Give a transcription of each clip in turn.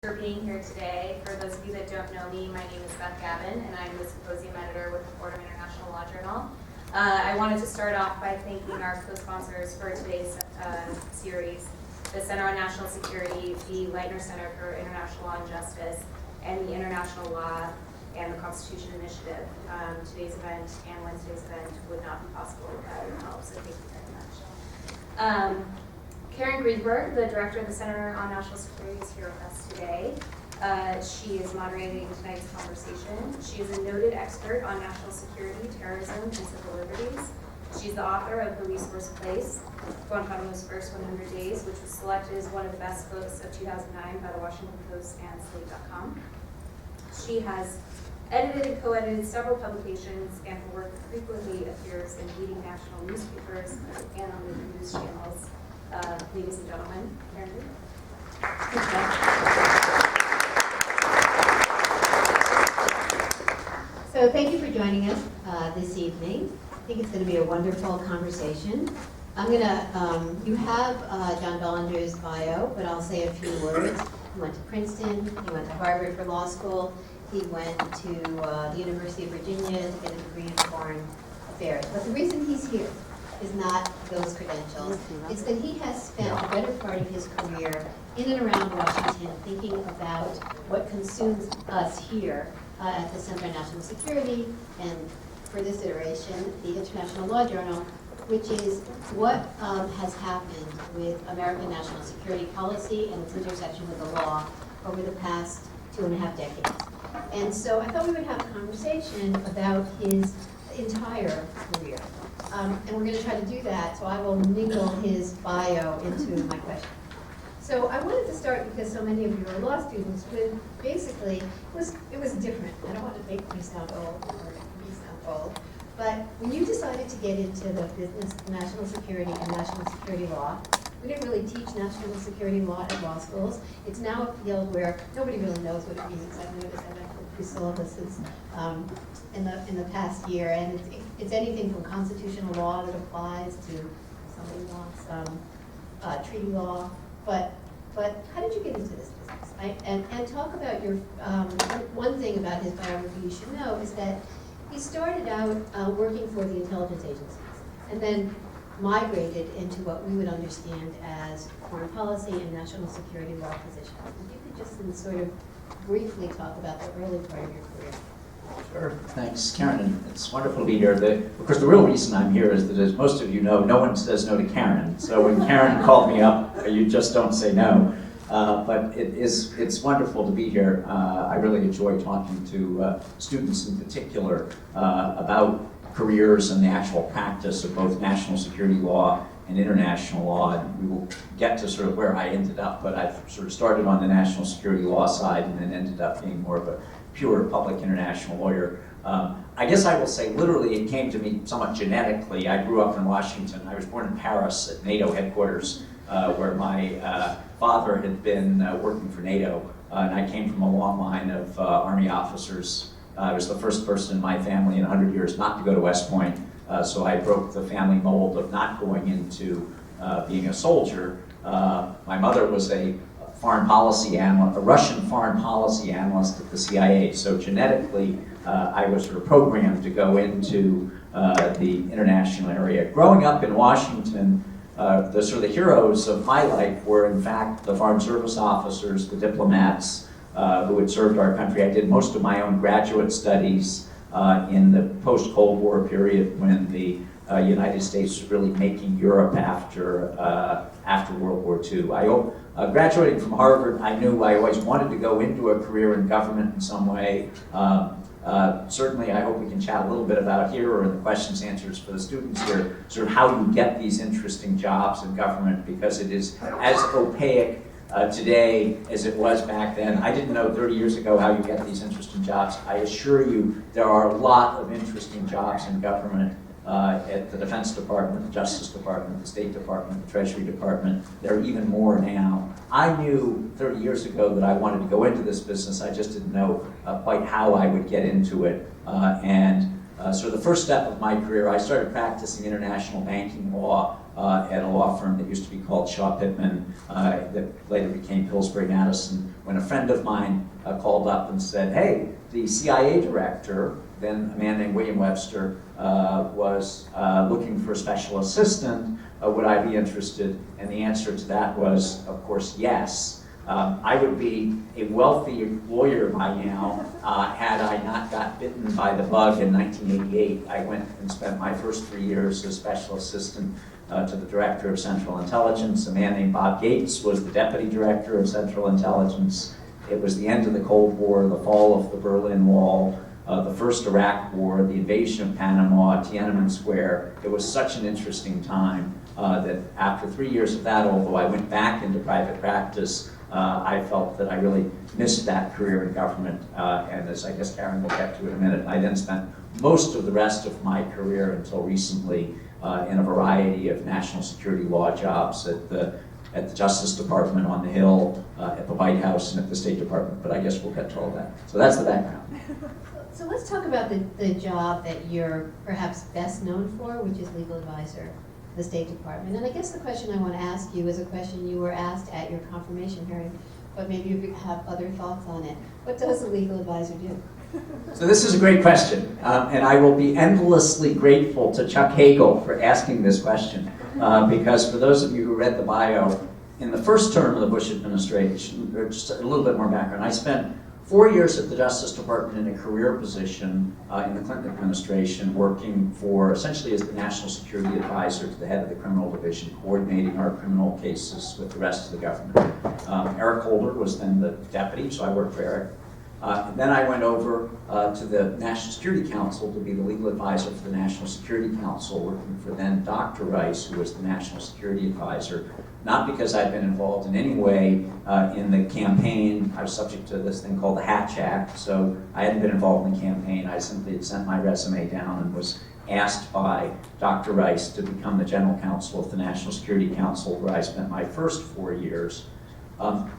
For being here today. For those of you that don't know me, my name is Beth Gavin, and I'm the symposium editor with the Fordham International Law Journal. I wanted to start off by thanking our co-sponsors for today's series, the Center on National Security, the Leitner Center for International Law and Justice, and the International Law and the Constitution Initiative. Today's event and Wednesday's event would not be possible without your help, so thank you very much. Karen Greenberg, the director of the Center on National Security, is here with us today. She is moderating tonight's conversation. She is a noted expert on national security, terrorism, and civil liberties. She's the author of The Least Worst Place, Guantanamo's First 100 Days, which was selected as one of the best books of 2009 by the Washington Post and Slate.com. She has edited and co-edited several publications, and her work frequently appears in leading national newspapers and on the news channels. Ladies and gentlemen, Karen. So thank you for joining us this evening. I think it's going to be a wonderful conversation. I'm going to, you have John Bellinger's bio, but I'll say a few words. He went to Princeton, he went to Harvard for law school, he went to the University of Virginia to get a degree in foreign affairs. But the reason he's here is not those credentials. It's that he has spent the better part of his career in and around Washington thinking about what consumes us here at the Center on National Security, and for this iteration, the International Law Journal, which is what has happened with American national security policy and its intersection with the law over the past 2.5 decades. And so I thought we would have a conversation about his entire career. And we're going to try to do that, so I will mingle his bio into my question. So I wanted to start because so many of you are law students with basically, it was different. I don't want to make me sound old or make me sound old, but when you decided to get into the business of national security and national security law, we didn't really teach national security law at law schools. It's now a field where nobody really knows what it means. I've noticed I've been through syllabuses in the past year, and it's anything from constitutional law that applies to somebody wants treaty law. But how did you get into this business? And talk about your one thing about his biography you should know is that he started out working for the intelligence agencies, and then migrated into what we would understand as foreign policy and national security law positions. If you could just sort of briefly talk about the early part of your career. Sure. Thanks, Karen. It's wonderful to be here. Of course, the real reason I'm here is that, as most of you know, no one says no to Karen. So when Karen called me up, you just don't say no. But it's wonderful to be here. I really enjoy talking to students in particular about careers and the actual practice of both national security law and international law. And we will get to sort of where I ended up, but I've sort of started on the national security law side and then ended up being more of a pure public international lawyer. I guess I will say literally it came to me somewhat genetically. I grew up in Washington. I was born in Paris at NATO headquarters, where my father had been working for NATO, and I came from a long line of Army officers. I was the first person in my family in 100 years not to go to West Point, so I broke the family mold of not going into being a soldier. My mother was a foreign policy analyst, a Russian foreign policy analyst at the CIA. So genetically, I was sort of programmed to go into the international area. Growing up in Washington, the sort of the heroes of my life were, in fact, the foreign service officers, the diplomats who had served our country. I did most of my own graduate studies in the post-Cold War period when the United States was really making Europe after World War II. Graduating from Harvard, I knew I always wanted to go into a career in government in some way. Certainly, I hope we can chat a little bit about here, or in the questions and answers for the students here, sort of how you get these interesting jobs in government, because it is as opaque today as it was back then. I didn't know 30 years ago how you get these interesting jobs. I assure you there are a lot of interesting jobs in government. At the Defense Department, the Justice Department, the State Department, the Treasury Department. There are even more now. I knew 30 years ago that I wanted to go into this business. I just didn't know quite how I would get into it. So the first step of my career, I started practicing international banking law at a law firm that used to be called Shaw Pittman, that later became Pillsbury Madison, when a friend of mine called up and said, hey, the CIA director, then a man named William Webster, was looking for a special assistant. Would I be interested? And the answer to that was, of course, yes. I would be a wealthy lawyer by now had I not got bitten by the bug in 1988. I went and spent my first 3 years as special assistant to the Director of Central Intelligence. A man named Bob Gates was the Deputy Director of Central Intelligence. It was the end of the Cold War, the fall of the Berlin Wall, the first Iraq War, the invasion of Panama, Tiananmen Square. It was such an interesting time that after 3 years of that, although I went back into private practice, I felt that I really missed that career in government, and as I guess Karen will get to in a minute, I then spent most of the rest of my career until recently in a variety of national security law jobs at the Justice Department, on the Hill, at the White House, and at the State Department, but I guess we'll get to all that. So that's the background. So let's talk about the job that you're perhaps best known for, which is legal advisor to the State Department. And I guess the question I want to ask you is a question you were asked at your confirmation hearing, but maybe you have other thoughts on it. What does a legal advisor do? So this is a great question, and I will be endlessly grateful to Chuck Hagel for asking this question, because for those of you who read the bio, in the first term of the Bush administration, or just a little bit more background, I spent 4 years at the Justice Department in a career position in the Clinton administration, working for essentially as the national security advisor to the head of the criminal division, coordinating our criminal cases with the rest of the government. Eric Holder was then the deputy, so I worked for Eric. And then I went over to the National Security Council to be the legal advisor for the National Security Council, working for then Dr. Rice, who was the National Security Advisor. Not because I'd been involved in any way in the campaign. I was subject to this thing called the Hatch Act, so I hadn't been involved in the campaign. I simply had sent my resume down and was asked by Dr. Rice to become the General Counsel of the National Security Council, where I spent my first 4 years.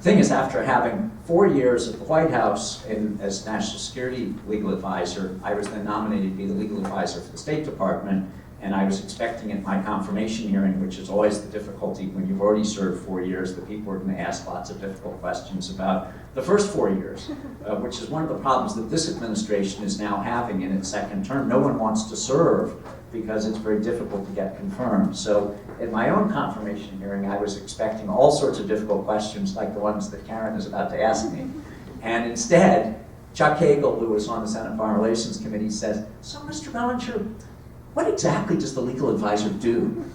Thing is, after having 4 years at the White House as National Security Legal Advisor, I was then nominated to be the legal advisor for the State Department, and I was expecting at my confirmation hearing, which is always the difficulty when you've already served 4 years, that people are going to ask lots of difficult questions about the first 4 years, which is one of the problems that this administration is now having in its second term. No one wants to serve because it's very difficult to get confirmed. So in my own confirmation hearing, I was expecting all sorts of difficult questions like the ones that Karen is about to ask me. And instead, Chuck Hagel, who was on the Senate Foreign Relations Committee, says, so Mr. Bellinger, what exactly does the legal advisor do?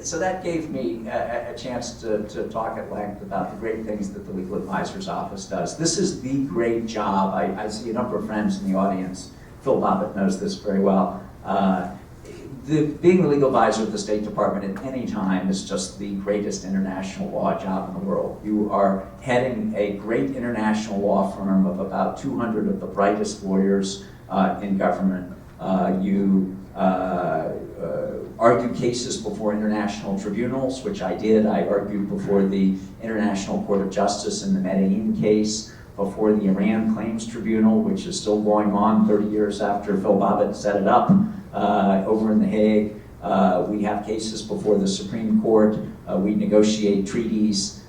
So that gave me a chance to talk at length about the great things that the legal advisor's office does. This is the great job. I see a number of friends in the audience. Phil Bobbitt knows this very well. Being the legal advisor of the State Department at any time is just the greatest international law job in the world. You are heading a great international law firm of about 200 of the brightest lawyers in government. You argue cases before international tribunals, which I did. I argued before the International Court of Justice in the Medellin case, before the Iran Claims Tribunal, which is still going on 30 years after Phil Bobbitt set it up over in The Hague. We have cases before the Supreme Court. We negotiate treaties.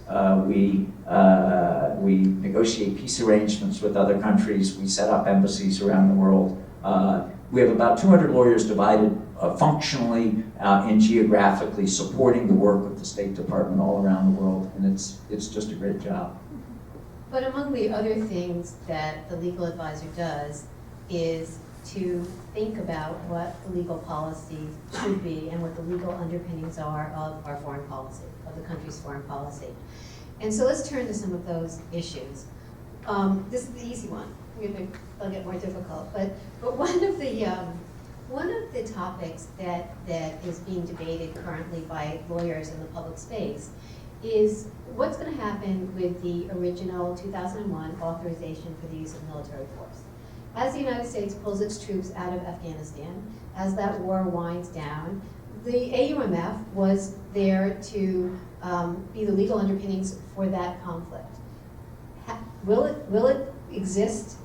We negotiate peace arrangements with other countries. We set up embassies around the world. We have about 200 lawyers divided functionally and geographically, supporting the work of the State Department all around the world, and it's just a great job. But among the other things that the legal advisor does is to think about what the legal policy should be and what the legal underpinnings are of our foreign policy, of the country's foreign policy. And so let's turn to some of those issues. This is the easy one. They'll get more difficult. But one of the topics that is being debated currently by lawyers in the public space is what's going to happen with the original 2001 authorization for the use of military force. As the United States pulls its troops out of Afghanistan, as that war winds down, the AUMF was there to be the legal underpinnings for that conflict. Will it exist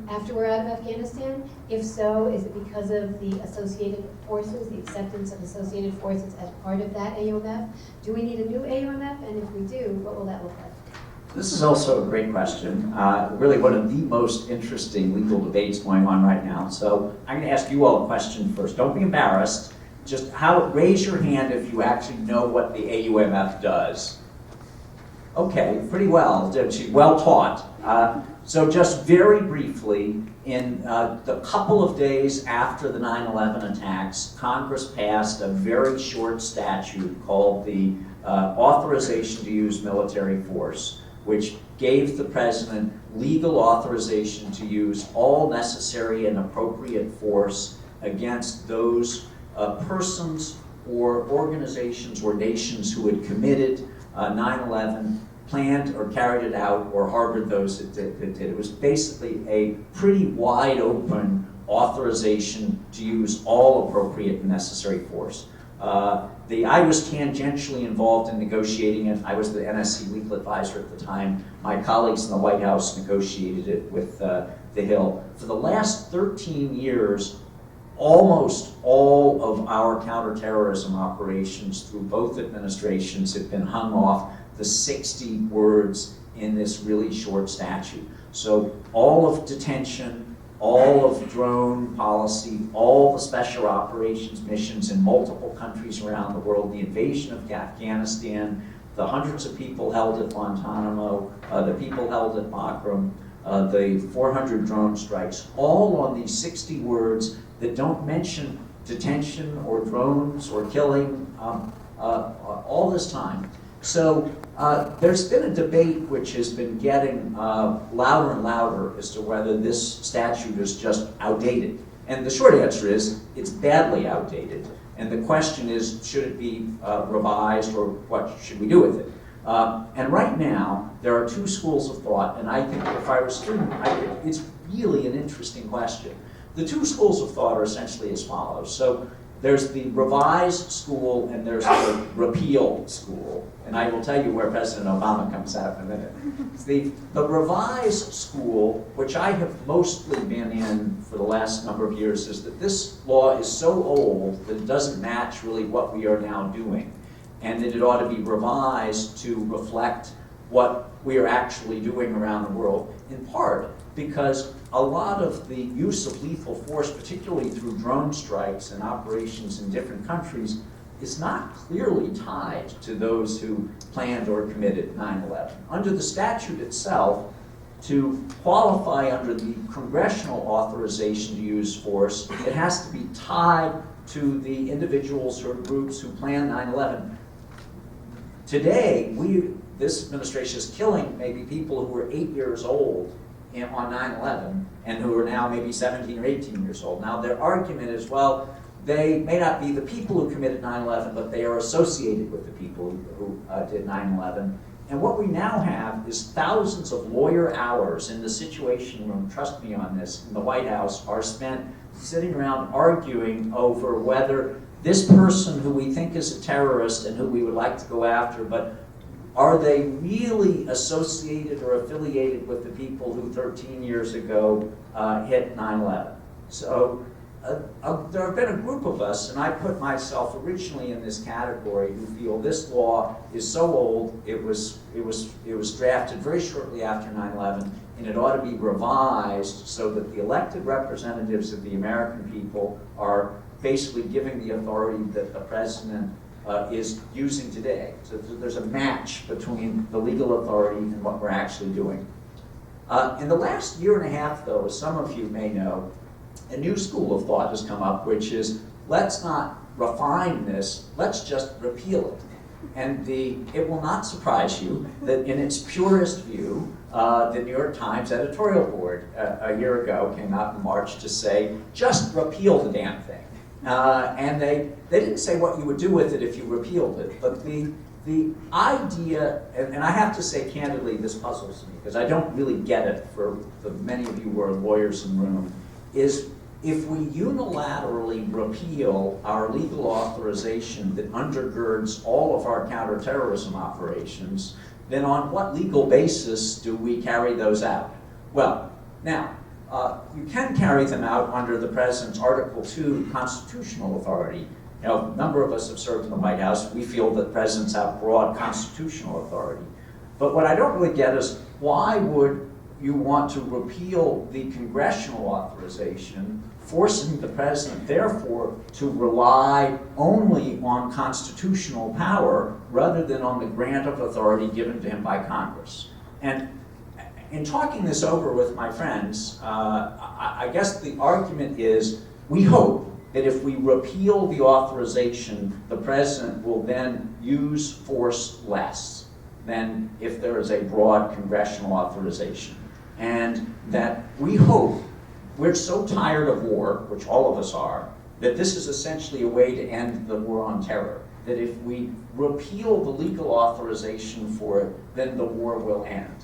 after we're out of Afghanistan? If so, is it because of the associated forces, the acceptance of associated forces as part of that AUMF? Do we need a new AUMF? And if we do, what will that look like? This is also a great question. Really one of the most interesting legal debates going on right now. So I'm going to ask you all a question first. Don't be embarrassed. Just raise your hand if you actually know what the AUMF does. Okay, pretty well. Well taught. So just very briefly, in the couple of days after the 9/11 attacks, Congress passed a very short statute called the Authorization to Use Military Force, which gave the president legal authorization to use all necessary and appropriate force against those persons or organizations or nations who had committed 9/11, planned or carried it out, or harbored those that did. It was basically a pretty wide open authorization to use all appropriate and necessary force. I was tangentially involved in negotiating it. I was the NSC legal advisor at the time. My colleagues in the White House negotiated it with the Hill. For the last 13 years, almost all of our counterterrorism operations through both administrations have been hung off the 60 words in this really short statute. So all of detention, all of drone policy, all the special operations missions in multiple countries around the world, the invasion of Afghanistan, the hundreds of people held at Guantanamo, the people held at Bagram, the 400 drone strikes, all on these 60 words that don't mention detention or drones or killing all this time. So there's been a debate which has been getting louder and louder as to whether this statute is just outdated. And the short answer is it's badly outdated. And the question is, should it be revised, or what should we do with it? And right now, there are two schools of thought, and I think if I were a student, it's really an interesting question. The two schools of thought are essentially as follows. So there's the revised school and there's the repeal school. And I will tell you where President Obama comes out in a minute. The revised school, which I have mostly been in for the last number of years, is that this law is so old that it doesn't match really what we are now doing, and that it ought to be revised to reflect what we are actually doing around the world, in part because a lot of the use of lethal force, particularly through drone strikes and operations in different countries, is not clearly tied to those who planned or committed 9/11. Under the statute itself, to qualify under the congressional authorization to use force, it has to be tied to the individuals or groups who planned 9/11. Today, this administration is killing maybe people who were 8 years old on 9/11 and who are now maybe 17 or 18 years old. Now their argument is, well, they may not be the people who committed 9/11, but they are associated with the people who did 9/11. And what we now have is thousands of lawyer hours in the Situation Room, trust me on this, in the White House, are spent sitting around arguing over whether this person who we think is a terrorist and who we would like to go after, but are they really associated or affiliated with the people who 13 years ago hit 9/11? So there have been a group of us, and I put myself originally in this category, who feel this law is so old, it was drafted very shortly after 9/11, and it ought to be revised so that the elected representatives of the American people are basically giving the authority that the president is using today. So there's a match between the legal authority and what we're actually doing. In the last year and a half, though, as some of you may know, a new school of thought has come up, which is, let's not refine this, let's just repeal it. And it will not surprise you that in its purest view, the New York Times editorial board a year ago came out in March to say, just repeal the damn thing. And they didn't say what you would do with it if you repealed it, but the idea, and I have to say candidly, this puzzles me, because I don't really get it for the many of you who are lawyers in the room, is if we unilaterally repeal our legal authorization that undergirds all of our counterterrorism operations, then on what legal basis do we carry those out? Well, now, you can carry them out under the President's Article 2 constitutional authority. You know, a number of us have served in the White House. We feel that presidents have broad constitutional authority. But what I don't really get is, why would you want to repeal the congressional authorization, forcing the president, therefore, to rely only on constitutional power rather than on the grant of authority given to him by Congress? And in talking this over with my friends, I guess the argument is, we hope that if we repeal the authorization, the president will then use force less than if there is a broad congressional authorization. And that we hope, we're so tired of war, which all of us are, that this is essentially a way to end the war on terror. That if we repeal the legal authorization for it, then the war will end.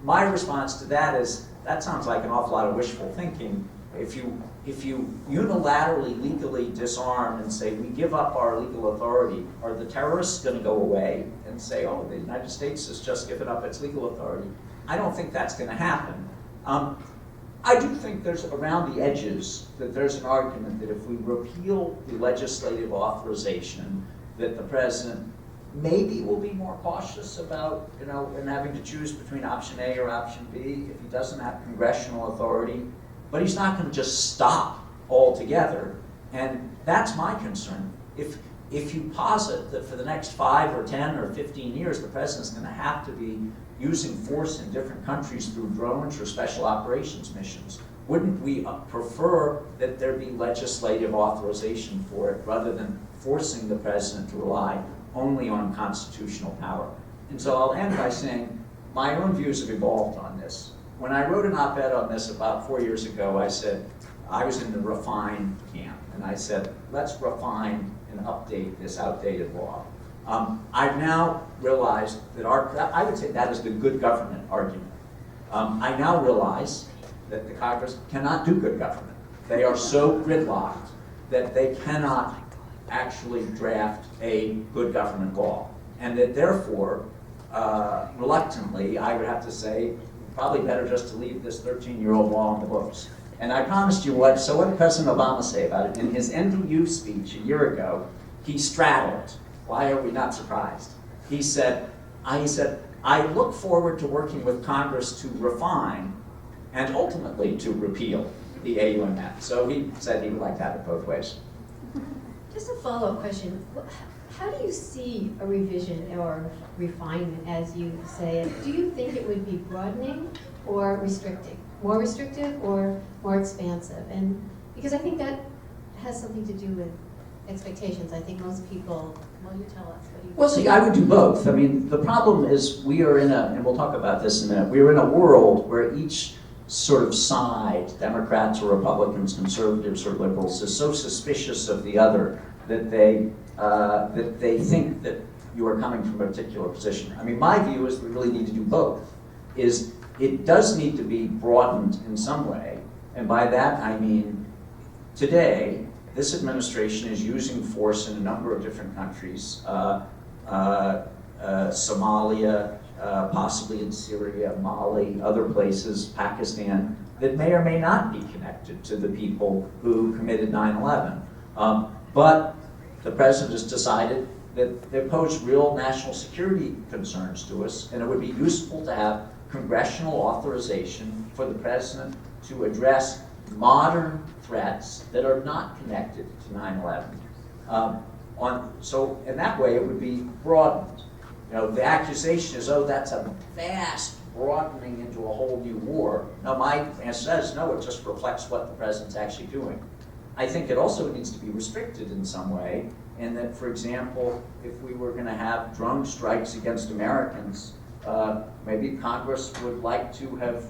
My response to that is, that sounds like an awful lot of wishful thinking. If you unilaterally, legally disarm and say, we give up our legal authority, are the terrorists going to go away and say, oh, the United States has just given up its legal authority? I don't think that's going to happen. I do think there's, around the edges, that there's an argument that if we repeal the legislative authorization, that the president maybe will be more cautious about, in having to choose between option A or option B if he doesn't have congressional authority. But he's not going to just stop altogether. And that's my concern. If you posit that for the next 5 or 10 or 15 years, the president's going to have to be using force in different countries through drones or special operations missions, wouldn't we prefer that there be legislative authorization for it rather than forcing the president to rely only on constitutional power? And so I'll end by saying my own views have evolved on this. When I wrote an op-ed on this about 4 years ago, I said, I was in the refine camp, and I said, let's refine and update this outdated law. I've now realized that I would say that is the good government argument. I now realize that the Congress cannot do good government. They are so gridlocked that they cannot actually draft a good government law. And that therefore, reluctantly, I would have to say, probably better just to leave this 13-year-old law on the books. And I promised you what did President Obama say about it? In his end of youth speech a year ago, he straddled. Why are we not surprised? He said, I look forward to working with Congress to refine and ultimately to repeal the AUMF. So he said he would like to have it both ways. Just a follow-up question. How do you see a revision or refinement, as you say it? Do you think it would be broadening or restricting? More restrictive or more expansive? And because I think that has something to do with expectations. I think most people, well, you tell us. What do you Well, see, I would do both. I mean, the problem is we are in and we'll talk about this in a minute, we're in a world where each sort of side, Democrats or Republicans, conservatives or liberals, is so suspicious of the other that they think that you are coming from a particular position. I mean, my view is we really need to do both. It does need to be broadened in some way, and by that I mean today this administration is using force in a number of different countries, Somalia, possibly in Syria, Mali, other places, Pakistan, that may or may not be connected to the people who committed 9/11. But the president has decided that they pose real national security concerns to us, and it would be useful to have congressional authorization for the president to address modern threats that are not connected to 9/11. So in that way, it would be broadened. The accusation is, oh, that's a vast broadening into a whole new war. No, my answer says, no, it just reflects what the president's actually doing. I think it also needs to be restricted in some way, and that, for example, if we were going to have drone strikes against Americans, maybe Congress would like to have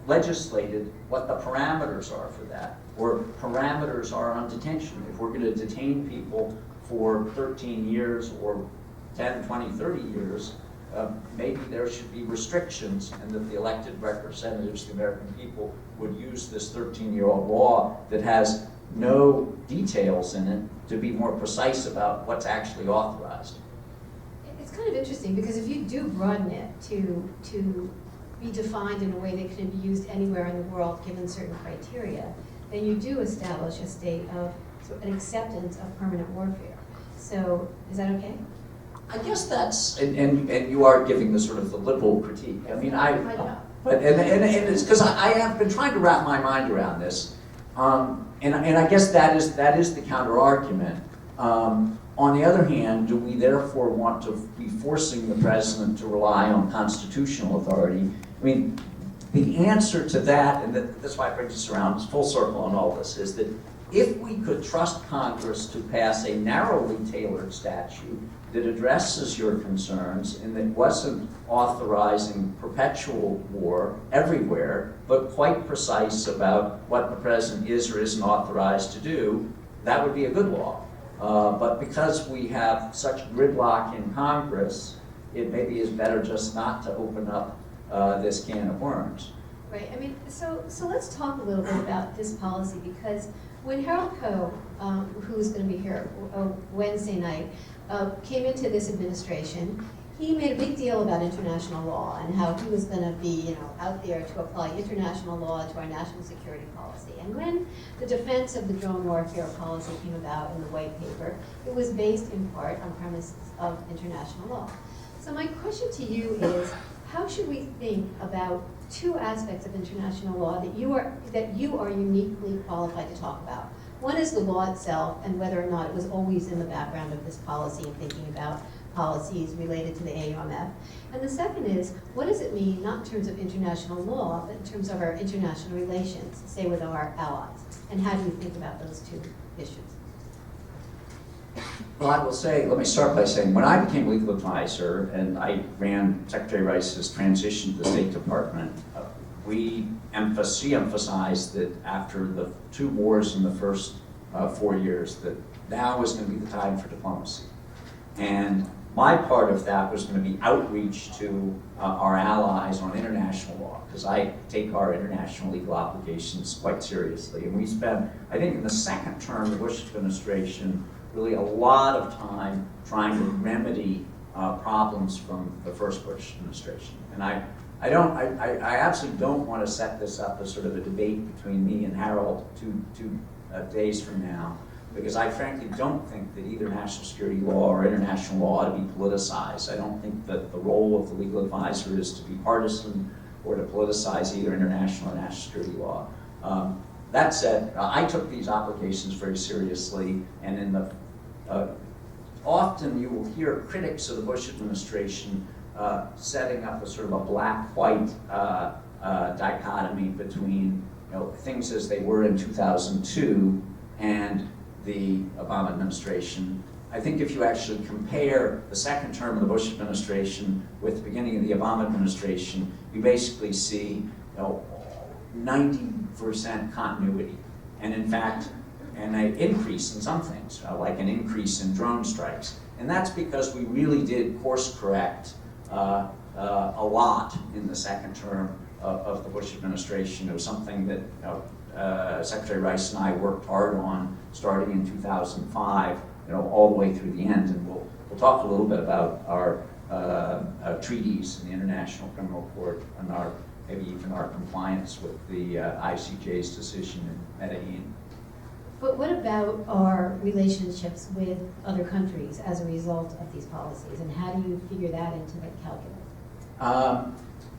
legislated what the parameters are for that, or parameters are on detention. If we're going to detain people for 13 years or 10, 20, 30 years, maybe there should be restrictions, and that the elected representatives of the American people would use this 13-year-old law that has no details in it to be more precise about what's actually authorized. It's kind of interesting because if you do broaden it to be defined in a way that can be used anywhere in the world given certain criteria, then you do establish a state of an acceptance of permanent warfare. So is that okay? I guess that's, and you are giving the sort of the liberal critique. I mean, but it's because I have been trying to wrap my mind around this, and I guess that is the counter argument. On the other hand, do we therefore want to be forcing the president to rely on constitutional authority? I mean, the answer to that, and that's why I bring this around, full circle on all this, is that if we could trust Congress to pass a narrowly tailored statute that addresses your concerns and that wasn't authorizing perpetual war everywhere, but quite precise about what the president is or isn't authorized to do, that would be a good law. But because we have such gridlock in Congress, it maybe is better just not to open up this can of worms. Right. I mean, so let's talk a little bit about this policy, because when Harold Koh, who's going to be here Wednesday night, came into this administration, he made a big deal about international law and how he was going to be, out there to apply international law to our national security policy. And when the defense of the drone warfare policy came about in the white paper, it was based in part on premises of international law. So my question to you is, how should we think about two aspects of international law that you are uniquely qualified to talk about? One is the law itself and whether or not it was always in the background of this policy and thinking about policies related to the AUMF. And the second is, what does it mean, not in terms of international law, but in terms of our international relations, say with our allies? And how do you think about those two issues? Well, I will say, let me start by saying, when I became legal advisor and I ran Secretary Rice's transition to the State Department, she emphasized that after the two wars in the first 4 years, that now was going to be the time for diplomacy. And my part of that was going to be outreach to our allies on international law, because I take our international legal obligations quite seriously. And we spent, I think in the second term of the Bush administration, really a lot of time trying to remedy problems from the first Bush administration. And I absolutely don't want to set this up as sort of a debate between me and Harold two days from now, because I frankly don't think that either national security law or international law ought to be politicized. I don't think that the role of the legal advisor is to be partisan or to politicize either international or national security law. That said, I took these obligations very seriously, and in the often you will hear critics of the Bush administration setting up a sort of a black-white dichotomy between things as they were in 2002 and the Obama administration. I think if you actually compare the second term of the Bush administration with the beginning of the Obama administration, you basically see 90% continuity, and in fact, an increase in some things, like an increase in drone strikes. And that's because we really did course correct a lot in the second term of the Bush administration. It was something that Secretary Rice and I worked hard on starting in 2005, all the way through the end. And we'll talk a little bit about our treaties in the International Criminal Court and maybe even our compliance with the ICJ's decision in Medellin. But what about our relationships with other countries as a result of these policies, and how do you figure that into the calculus?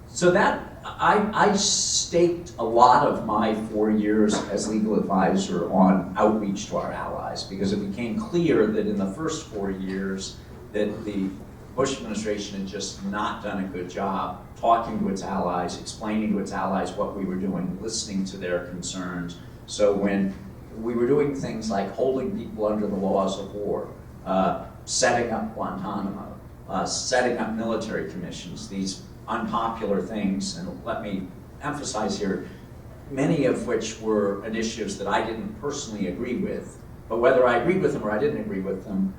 So that, I staked a lot of my 4 years as legal advisor on outreach to our allies, because it became clear that in the first 4 years that the Bush administration had just not done a good job talking to its allies, explaining to its allies what we were doing, listening to their concerns. So when we were doing things like holding people under the laws of war, setting up Guantanamo, setting up military commissions, these unpopular things, and let me emphasize here, many of which were initiatives that I didn't personally agree with, but whether I agreed with them or I didn't agree with them,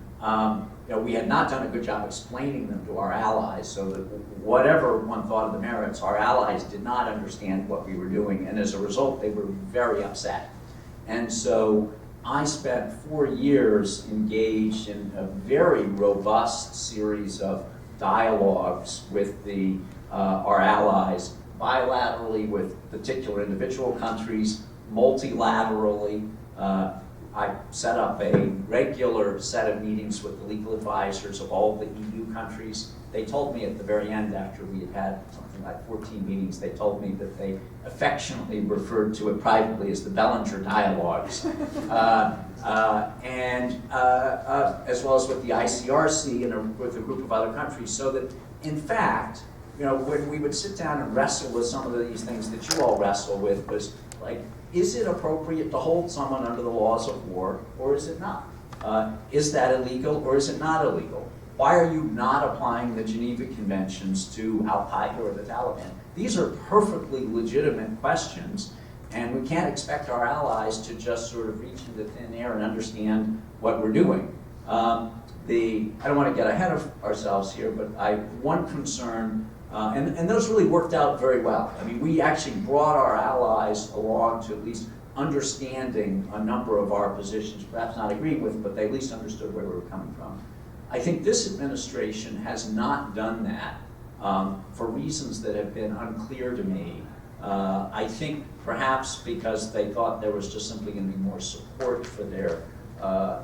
we had not done a good job explaining them to our allies, so that whatever one thought of the merits, our allies did not understand what we were doing, and as a result, they were very upset. And so I spent 4 years engaged in a very robust series of dialogues with our allies, bilaterally with particular individual countries, multilaterally. I set up a regular set of meetings with the legal advisors of all the EU countries. They told me at the very end, after we had had something like 14 meetings, they told me that they affectionately referred to it privately as the Bellinger dialogues. As well as with the ICRC and with a group of other countries, so that, in fact, you know, when we would sit down and wrestle with some of these things that you all wrestle with, was like, is it appropriate to hold someone under the laws of war, or is it not? Is that illegal, or is it not illegal? Why are you not applying the Geneva Conventions to Al-Qaeda or the Taliban? These are perfectly legitimate questions, and we can't expect our allies to just sort of reach into thin air and understand what we're doing. I don't want to get ahead of ourselves here, but one concern, and those really worked out very well. I mean, we actually brought our allies along to at least understanding a number of our positions, perhaps not agreeing with, but they at least understood where we were coming from. I think this administration has not done that for reasons that have been unclear to me. I think perhaps because they thought there was just simply going to be more support for their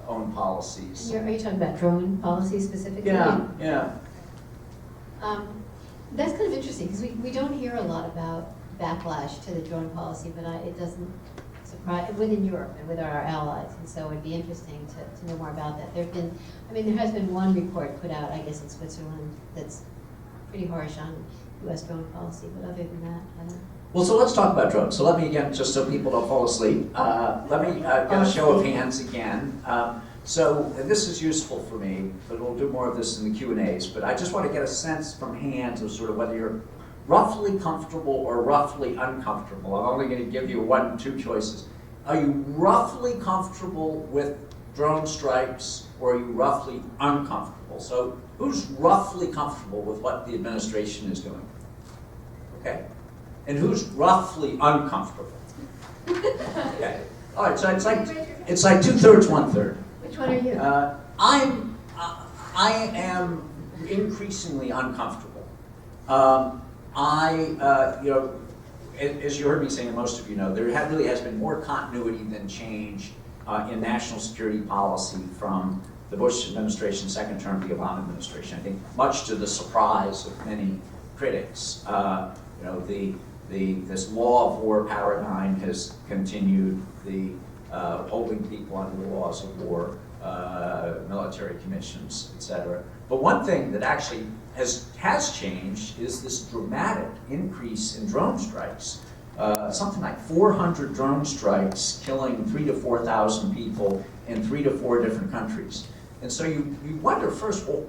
own policies. Are you talking about drone policy specifically? Yeah. That's kind of interesting, because we don't hear a lot about backlash to the drone policy, but it doesn't surprise, within Europe and with our allies, and so it'd be interesting to know more about that. There has been one report put out, I guess in Switzerland, that's pretty harsh on U.S. drone policy, but other than that, I don't know. Well, so let's talk about drones. So let me again, just so people don't fall asleep, let me get a show of hands again. So this is useful for me, but we'll do more of this in the Q&As, but I just want to get a sense from hands of sort of whether you're roughly comfortable or roughly uncomfortable. I'm only going to give you 2 choices. Are you roughly comfortable with drone strikes, or are you roughly uncomfortable? So who's roughly comfortable with what the administration is doing? Okay? And who's roughly uncomfortable? Okay. All right, so it's like 2/3, 1/3. Which one are you? I am increasingly uncomfortable. As you heard me saying, and most of you know, there really has been more continuity than change in national security policy from the Bush administration, second term, to the Obama administration. I think much to the surprise of many critics. This law of war paradigm has continued, the holding people under the laws of war, military commissions, etc. But one thing that actually has changed is this dramatic increase in drone strikes. Something like 400 drone strikes killing 3,000 to 4,000 people in 3 to 4 different countries. And so you wonder first, well,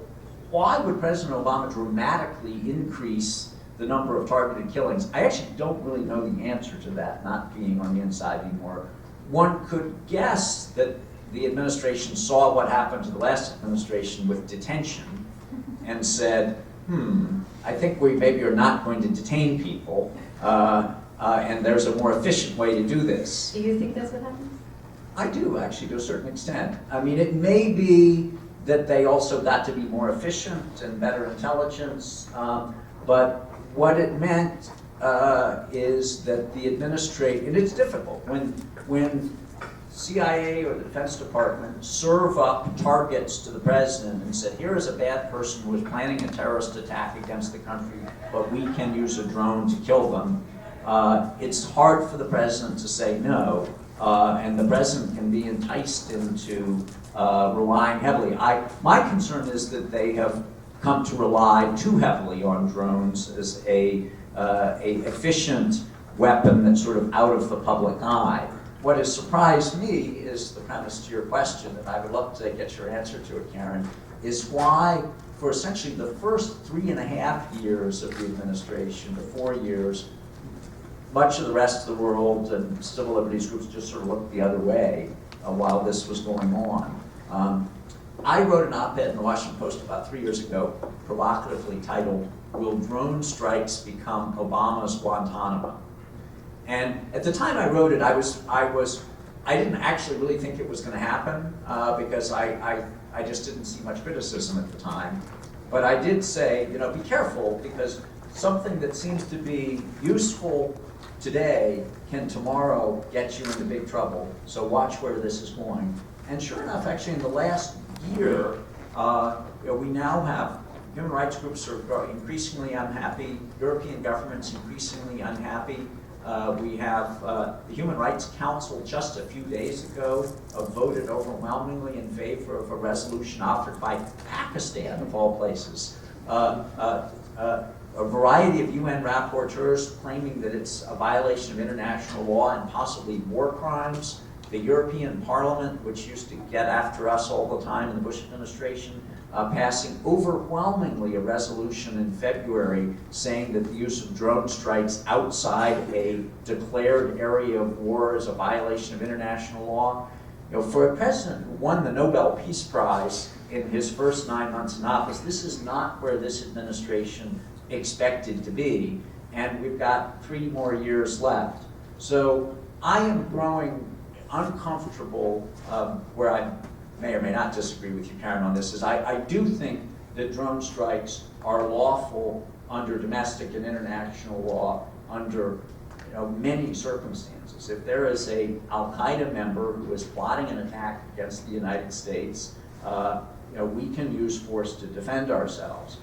why would President Obama dramatically increase the number of targeted killings? I actually don't really know the answer to that, not being on the inside anymore. One could guess that the administration saw what happened to the last administration with detention and said, I think we maybe are not going to detain people, and there's a more efficient way to do this. Do you think that's what happened? I do, actually, to a certain extent. I mean, it may be that they also got to be more efficient and better intelligence, but what it meant is that the administration, and it's difficult, when CIA or the Defense Department serve up targets to the president and said, here is a bad person who is planning a terrorist attack against the country, but we can use a drone to kill them, it's hard for the president to say no, and the president can be enticed into relying heavily. My concern is that they have come to rely too heavily on drones as a efficient weapon that's sort of out of the public eye. What has surprised me is the premise to your question, and I would love to get your answer to it, Karen, is why for essentially the first 3.5 years of the administration, the 4 years, much of the rest of the world and civil liberties groups just sort of looked the other way while this was going on. I wrote an op-ed in the Washington Post about 3 years ago, provocatively titled, "Will Drone Strikes Become Obama's Guantanamo?" And at the time I wrote it, I didn't actually really think it was going to happen because I just didn't see much criticism at the time. But I did say, be careful, because something that seems to be useful today can tomorrow get you into big trouble. So watch where this is going. And sure enough, actually in the last year, we now have human rights groups are increasingly unhappy, European governments increasingly unhappy. We have the Human Rights Council just a few days ago voted overwhelmingly in favor of a resolution offered by Pakistan, of all places. A variety of UN rapporteurs claiming that it's a violation of international law and possibly war crimes. The European Parliament, which used to get after us all the time in the Bush administration, passing overwhelmingly a resolution in February saying that the use of drone strikes outside a declared area of war is a violation of international law. For a president who won the Nobel Peace Prize in his first 9 months in office, this is not where this administration expected to be, and we've got 3 more years left. So I am growing uncomfortable, where I may or may not disagree with you, Karen, on this, is I do think that drone strikes are lawful under domestic and international law under many circumstances. If there is a Al-Qaeda member who is plotting an attack against the United States, we can use force to defend ourselves.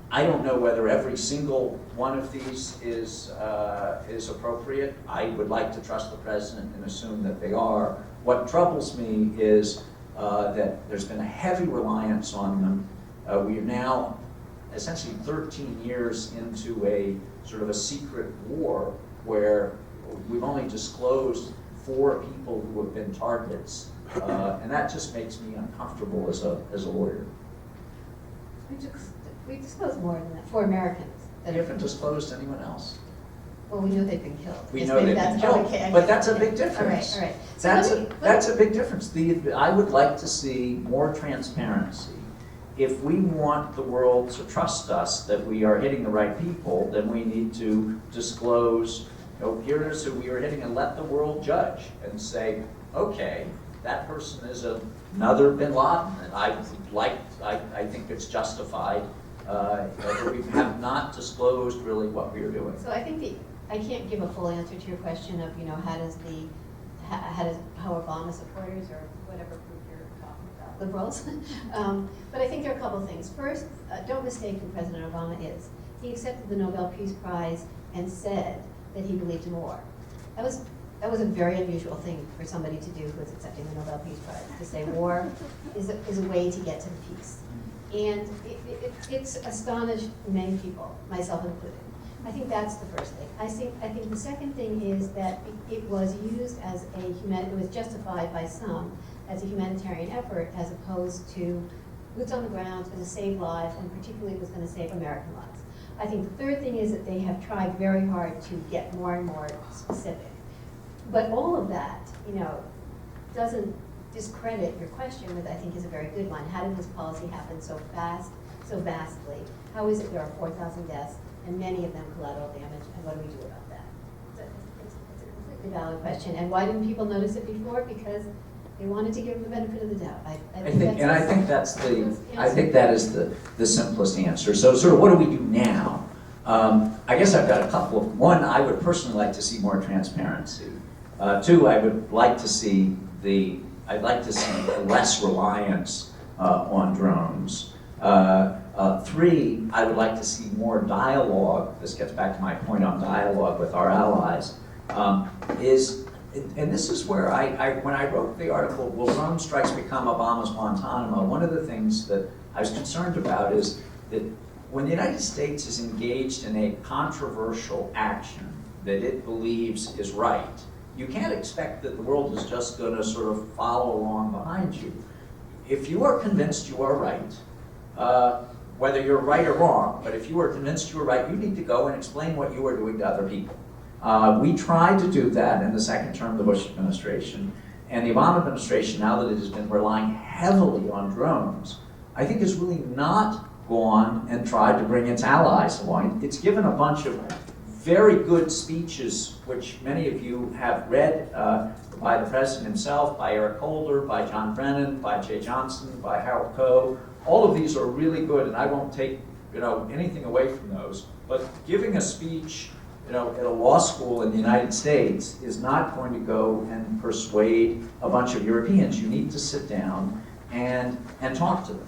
I don't know whether every single one of these is appropriate. I would like to trust the president and assume that they are. What troubles me is that there's been a heavy reliance on them. We are now essentially 13 years into a sort of a secret war where we've only disclosed 4 people who have been targets, and that just makes me uncomfortable as a lawyer. We disclosed more than that, 4 Americans. You haven't disclosed anyone else. Well, we know they've been killed. We Yes, know maybe they've been that's killed, okay, but that's a big difference. All right. That's a big difference. I would like to see more transparency. If we want the world to trust us that we are hitting the right people, then we need to disclose, here's who we are hitting, and let the world judge and say, okay, that person is another bin Laden, and I think it's justified. But we have not disclosed really what we are doing. So I think I can't give a full answer to your question of how Obama supporters or whatever group you're talking about, liberals. But I think there are a couple of things. First, don't mistake who President Obama is. He accepted the Nobel Peace Prize and said that he believed in war. That was a very unusual thing for somebody to do who was accepting the Nobel Peace Prize, to say war is a way to get to the peace. And it's astonished many people, myself included. I think that's the first thing. I think the second thing is that it was used as it was justified by some as a humanitarian effort as opposed to boots on the ground, going to save lives, and particularly it was going to save American lives. I think the third thing is that they have tried very hard to get more and more specific. But all of that, doesn't discredit your question, which I think is a very good one. How did this policy happen so fast, so vastly? How is it there are 4,000 deaths and many of them collateral damage, and what do we do about that? It's a completely valid question. And why didn't people notice it before? Because they wanted to give them the benefit of the doubt. I think that is the simplest answer. So sort of what do we do now? I guess I've got a couple of, one, I would personally like to see more transparency. 2, I would like to see I'd like to see less reliance on drones. 3, I would like to see more dialogue. This gets back to my point on dialogue with our allies. And this is where when I wrote the article, will drone strikes become Obama's Guantanamo? One of the things that I was concerned about is that when the United States is engaged in a controversial action that it believes is right, you can't expect that the world is just going to sort of follow along behind you. If you are convinced you are right, whether you're right or wrong, but if you are convinced you are right, you need to go and explain what you are doing to other people. We tried to do that in the second term of the Bush administration, and the Obama administration, now that it has been relying heavily on drones, I think has really not gone and tried to bring its allies along. It's given a bunch of very good speeches, which many of you have read, by the president himself, by Eric Holder, by John Brennan, by Jay Johnson, by Harold Koh. All of these are really good, and I won't take anything away from those. But giving a speech, at a law school in the United States is not going to go and persuade a bunch of Europeans. You need to sit down and talk to them.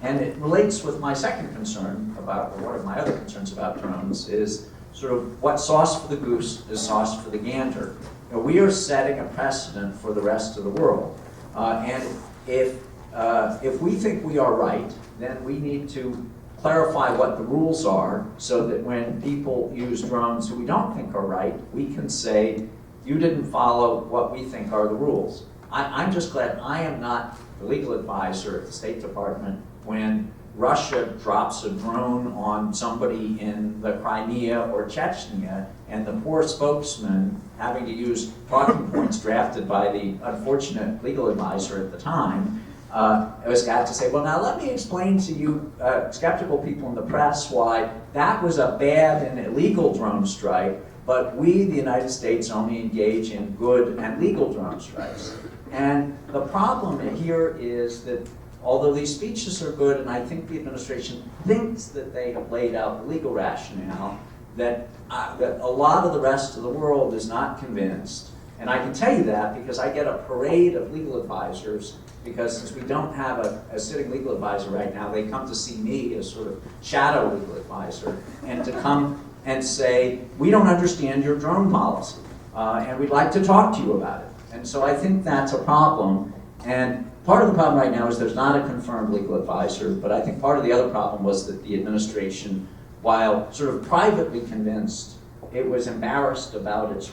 And it relates with my second concern about, or one of my other concerns about drones, is sort of what sauce for the goose is sauce for the gander. We are setting a precedent for the rest of the world. And if we think we are right, then we need to clarify what the rules are so that when people use drones who we don't think are right, we can say, you didn't follow what we think are the rules. I'm just glad I am not the legal advisor at the State Department when Russia drops a drone on somebody in the Crimea or Chechnya, and the poor spokesman, having to use talking points drafted by the unfortunate legal advisor at the time, has got to say, well, now let me explain to you skeptical people in the press why that was a bad and illegal drone strike, but we, the United States, only engage in good and legal drone strikes. And the problem here is that although these speeches are good, and I think the administration thinks that they have laid out the legal rationale, that a lot of the rest of the world is not convinced. And I can tell you that because I get a parade of legal advisors, because since we don't have a sitting legal advisor right now, they come to see me as sort of shadow legal advisor, and to come and say, we don't understand your drone policy, and we'd like to talk to you about it. And so I think that's a problem. And part of the problem right now is there's not a confirmed legal advisor, but I think part of the other problem was that the administration, while sort of privately convinced, it was embarrassed about its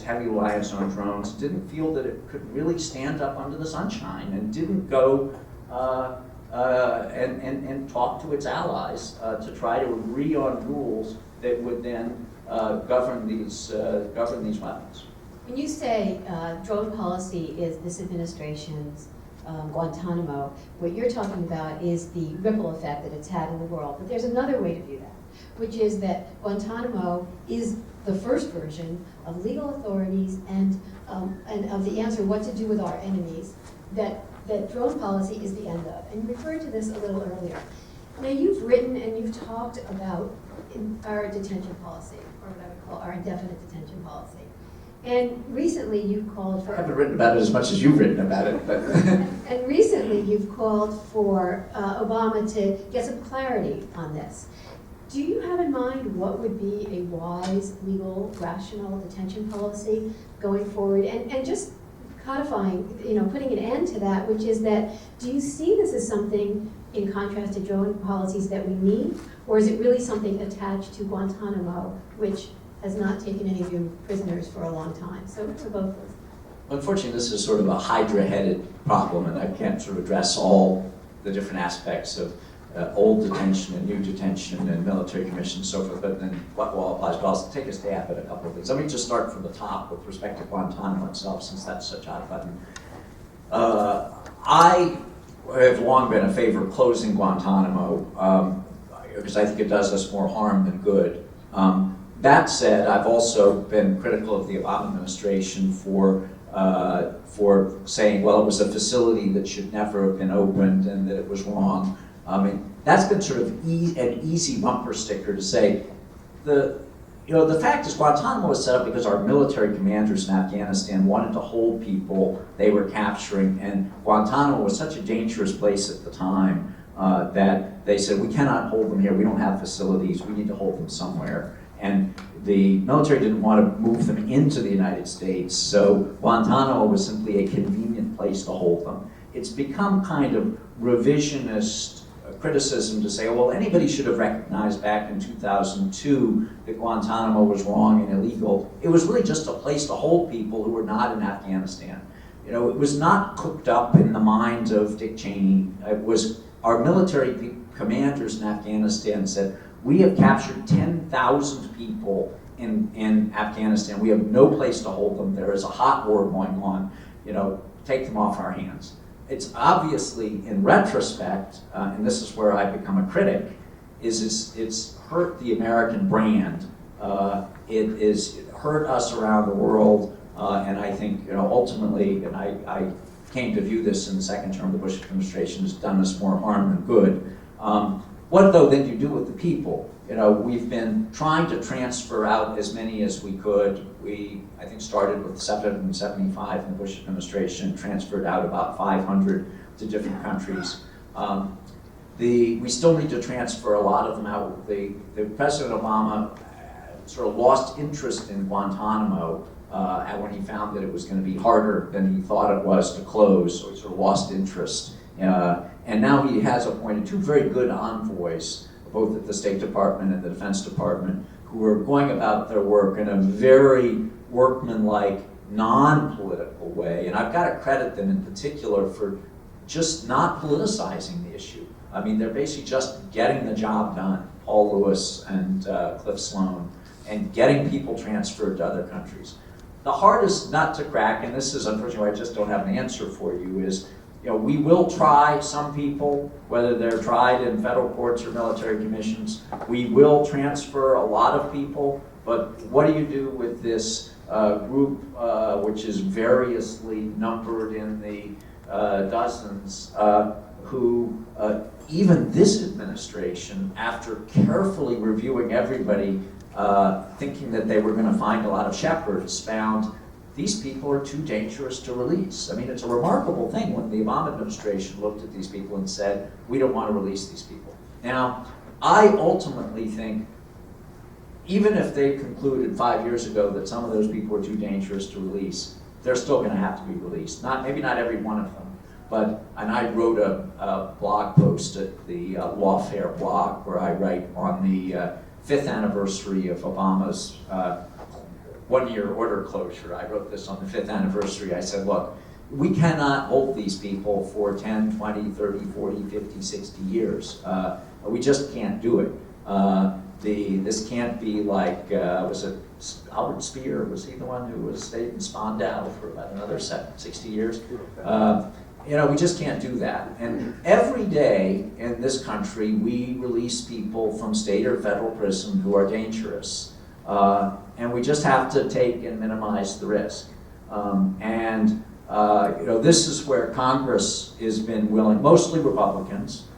heavy reliance on drones, didn't feel that it could really stand up under the sunshine, and didn't go and talk to its allies to try to agree on rules that would then govern these weapons. When you say drone policy is this administration's Guantanamo, what you're talking about is the ripple effect that it's had in the world. But there's another way to view that, which is that Guantanamo is the first version of legal authorities and of the answer what to do with our enemies, that drone policy is the end of. And you referred to this a little earlier. Now you've written and you've talked about our detention policy, or what I would call our indefinite detention policy. And recently you've called for... I haven't written about it as much as you've written about it, but... and recently you've called for Obama to get some clarity on this. Do you have in mind what would be a wise, legal, rational detention policy going forward? And just codifying, putting an end to that, which is that, do you see this as something in contrast to drone policies that we need? Or is it really something attached to Guantanamo, which has not taken any of your prisoners for a long time? So for both of us. Unfortunately, this is sort of a hydra-headed problem, and I can't sort of address all the different aspects of old detention and new detention and military commission and so forth, but then what law applies. But I'll take a stab at a couple of things. Let me just start from the top with respect to Guantanamo itself, since that's such a hot button. I have long been a favor of closing Guantanamo because I think it does us more harm than good. That said, I've also been critical of the Obama administration for saying, well, it was a facility that should never have been opened and that it was wrong. I mean, that's been sort of an easy bumper sticker to say. The fact is, Guantanamo was set up because our military commanders in Afghanistan wanted to hold people they were capturing, and Guantanamo was such a dangerous place at the time that they said, we cannot hold them here, we don't have facilities, we need to hold them somewhere. And the military didn't want to move them into the United States, so Guantanamo was simply a convenient place to hold them. It's become kind of revisionist criticism to say, well, anybody should have recognized back in 2002 that Guantanamo was wrong and illegal. It was really just a place to hold people who were not in Afghanistan. It was not cooked up in the mind of Dick Cheney. It was our military commanders in Afghanistan said, we have captured 10,000 people in Afghanistan. We have no place to hold them. There is a hot war going on. Take them off our hands. It's obviously, in retrospect, and this is where I become a critic, it's hurt the American brand. It hurt us around the world, and I think, ultimately, and I came to view this in the second term of the Bush administration, has done us more harm than good. What, though, then do you do with the people? we've been trying to transfer out as many as we could. We, I think, started with 775 in the Bush administration, transferred out about 500 to different countries. We still need to transfer a lot of them out. The President Obama sort of lost interest in Guantanamo when he found that it was going to be harder than he thought it was to close, so he sort of lost interest. And now he has appointed two very good envoys, both at the State Department and the Defense Department, who are going about their work in a very workmanlike, non-political way. And I've got to credit them in particular for just not politicizing the issue. I mean, they're basically just getting the job done, Paul Lewis and Cliff Sloan, and getting people transferred to other countries. The hardest nut to crack, and this is unfortunately I just don't have an answer for you, is we will try some people, whether they're tried in federal courts or military commissions. We will transfer a lot of people, but what do you do with this group, which is variously numbered in the dozens, who even this administration, after carefully reviewing everybody, thinking that they were going to find a lot of shepherds, found these people are too dangerous to release. I mean, it's a remarkable thing when the Obama administration looked at these people and said, we don't want to release these people. Now, I ultimately think, even if they concluded 5 years ago that some of those people are too dangerous to release, they're still going to have to be released. Maybe not every one of them, and I wrote a blog post at the Lawfare blog where I write on the 5th anniversary of Obama's one-year order closure. I wrote this on the 5th anniversary. I said, look, we cannot hold these people for 10, 20, 30, 40, 50, 60 years. We just can't do it. This can't be like, was it Albert Speer? Was he the one who stayed in Spandau for about another 60 years? We just can't do that. And every day in this country, we release people from state or federal prison who are dangerous. And we just have to take and minimize the risk. This is where Congress has been willing, mostly Republicans,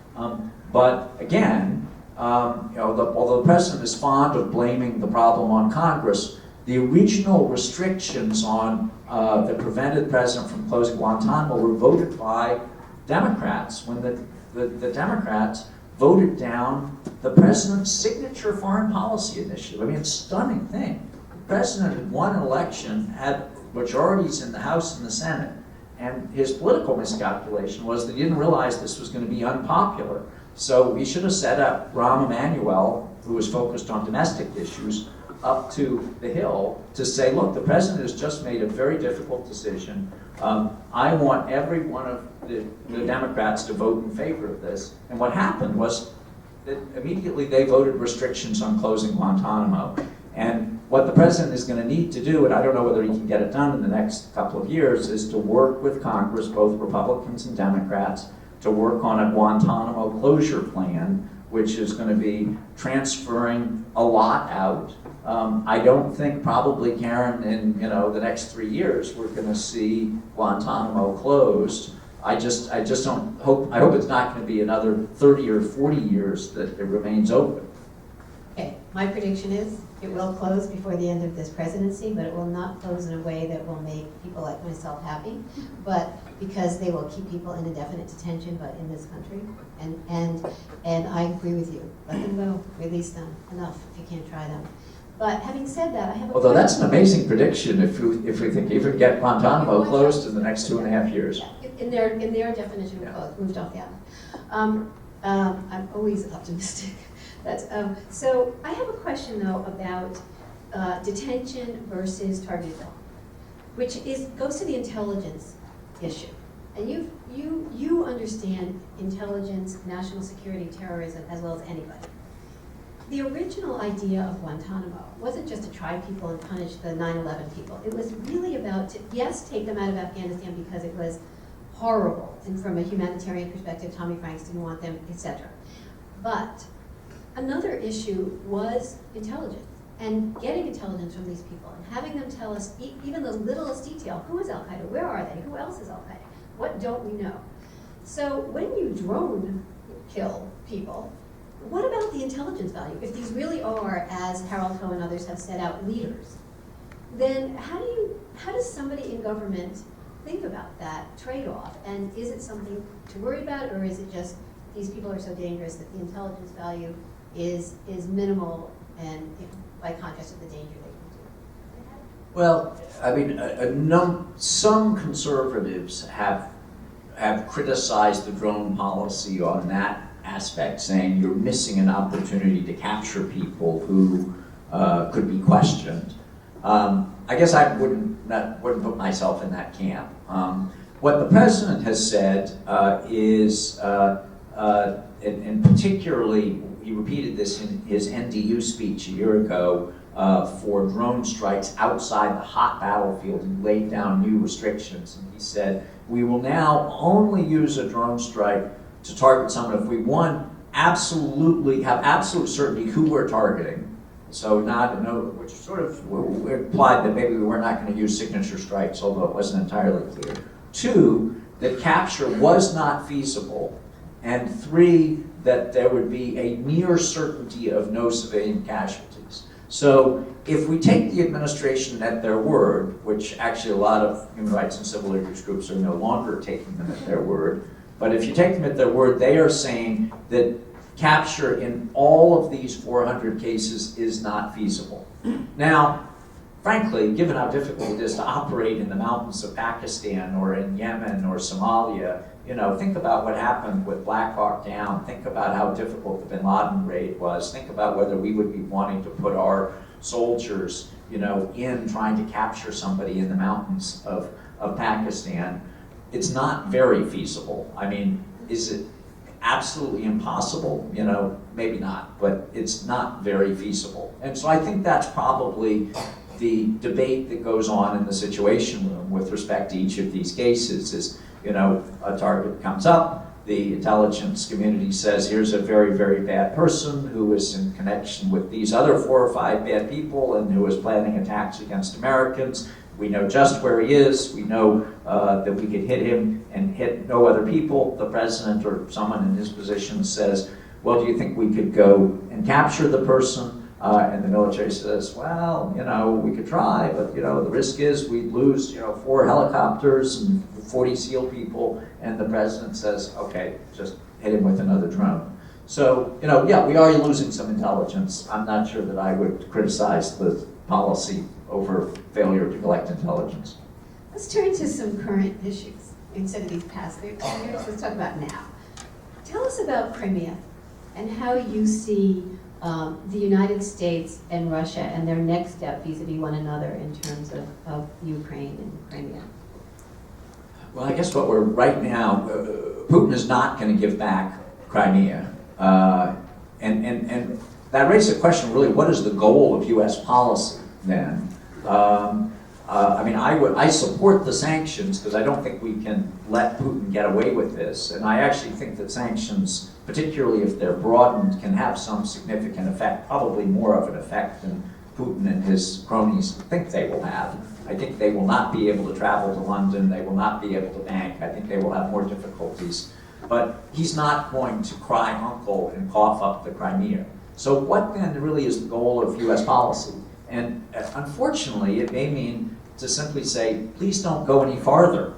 but again, although the president is fond of blaming the problem on Congress, the original restrictions on that prevented the president from closing Guantanamo were voted by Democrats when the Democrats voted down the president's signature foreign policy initiative. I mean, it's a stunning thing. The president had won an election, had majorities in the House and the Senate, and his political miscalculation was that he didn't realize this was going to be unpopular. So he should have set up Rahm Emanuel, who was focused on domestic issues, up to the Hill to say, look, the president has just made a very difficult decision. I want every one of the Democrats to vote in favor of this. And what happened was that immediately they voted restrictions on closing Guantanamo. And what the president is going to need to do, and I don't know whether he can get it done in the next couple of years, is to work with Congress, both Republicans and Democrats, to work on a Guantanamo closure plan, which is going to be transferring a lot out. I don't think probably, Karen, in the next 3 years, we're going to see Guantanamo closed. I just don't hope. I hope it's not going to be another 30 or 40 years that it remains open. Okay, my prediction is it will close before the end of this presidency, but it will not close in a way that will make people like myself happy, but because they will keep people in indefinite detention, but in this country. And I agree with you. Let them go, release them, enough if you can't try them. But having said that, I have a Although that's an amazing prediction if we think you could get Guantanamo closed in the next 2.5 years. In their definition of closed, moved off the island. I'm always optimistic. So I have a question though about detention versus targeted law, which goes to the intelligence issue. And you understand intelligence, national security, terrorism as well as anybody. The original idea of Guantanamo wasn't just to try people and punish the 9/11 people. It was really about to, yes, take them out of Afghanistan because it was horrible, and from a humanitarian perspective, Tommy Franks didn't want them, etc. But another issue was intelligence, and getting intelligence from these people, and having them tell us even the littlest detail, who is Al-Qaeda, where are they, who else is Al-Qaeda, what don't we know? So when you drone kill people, what about the intelligence value? If these really are, as Harold Coe and others have set out, leaders, then how does somebody in government think about that trade-off? And is it something to worry about, or is it just these people are so dangerous that the intelligence value is minimal, and by contrast with the danger they can do? Well, I mean, some conservatives have criticized the drone policy on that aspect, saying you're missing an opportunity to capture people who could be questioned. I guess I wouldn't put myself in that camp. What the president has said is, and particularly, he repeated this in his NDU speech a year ago for drone strikes outside the hot battlefield. He laid down new restrictions, and he said, we will now only use a drone strike to target someone if we, one, have absolute certainty who we're targeting. So which sort of implied that maybe we were not going to use signature strikes, although it wasn't entirely clear. Two, that capture was not feasible. And three, that there would be a near certainty of no civilian casualties. So if we take the administration at their word, which actually a lot of human rights and civil liberties groups are no longer taking them at their word, but if you take them at their word, they are saying that capture in all of these 400 cases is not feasible. Now, frankly, given how difficult it is to operate in the mountains of Pakistan or in Yemen or Somalia, think about what happened with Black Hawk Down. Think about how difficult the Bin Laden raid was. Think about whether we would be wanting to put our soldiers, in trying to capture somebody in the mountains of Pakistan. It's not very feasible. I mean, is it absolutely impossible? Maybe not, but it's not very feasible. And so I think that's probably the debate that goes on in the Situation Room with respect to each of these cases is, a target comes up, the intelligence community says, here's a very, very bad person who is in connection with these other 4 or 5 bad people and who is planning attacks against Americans. We know just where he is. We know that we could hit him and hit no other people. The president or someone in his position says, well, do you think we could go and capture the person? And the military says, well, we could try, but, the risk is we'd lose, 4 helicopters and 40 SEAL people. And the president says, okay, just hit him with another drone. So, yeah, we are losing some intelligence. I'm not sure that I would criticize the policy over failure to collect intelligence. Let's turn to some current issues instead of these past 13 years. Let's talk about now. Tell us about Crimea and how you see the United States and Russia and their next step vis-a-vis one another in terms of Ukraine and Crimea. Well, I guess what we're right now, Putin is not going to give back Crimea. And that raises the question, really, what is the goal of U.S. policy then? I support the sanctions because I don't think we can let Putin get away with this. And I actually think that sanctions, particularly if they're broadened, can have some significant effect, probably more of an effect than Putin and his cronies think they will have. I think they will not be able to travel to London. They will not be able to bank. I think they will have more difficulties. But he's not going to cry uncle and cough up the Crimea. So what then really is the goal of U.S. policy? And unfortunately, it may mean to simply say, please don't go any farther,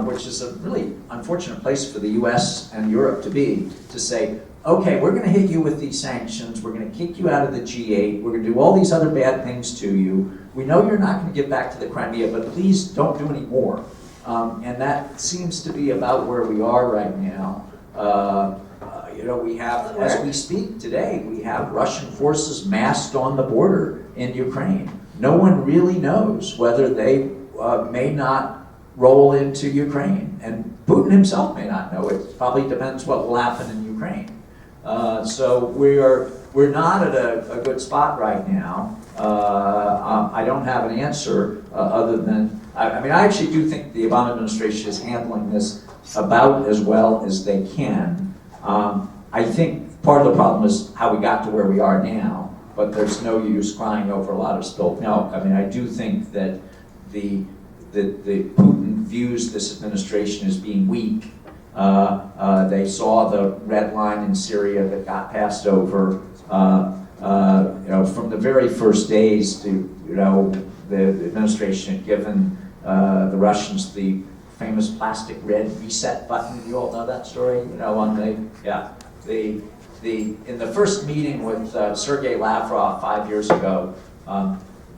which is a really unfortunate place for the US and Europe to be, to say, okay, we're going to hit you with these sanctions, we're going to kick you out of the G8, we're going to do all these other bad things to you, we know you're not going to get back to the Crimea, but please don't do any more. And that seems to be about where we are right now. We have, as we speak today, we have Russian forces massed on the border in Ukraine. No one really knows whether they may not roll into Ukraine. And Putin himself may not know. It probably depends what will happen in Ukraine. So we're not at a good spot right now. I don't have an answer other than, I actually do think the Obama administration is handling this about as well as they can. I think part of the problem is how we got to where we are now, but there's no use crying over a lot of spilled milk. I do think that the Putin views this administration as being weak, They saw the red line in Syria that got passed over. From the very first days to, the administration had given the Russians the famous plastic red reset button. You all know that story? In the first meeting with Sergei Lavrov 5 years ago,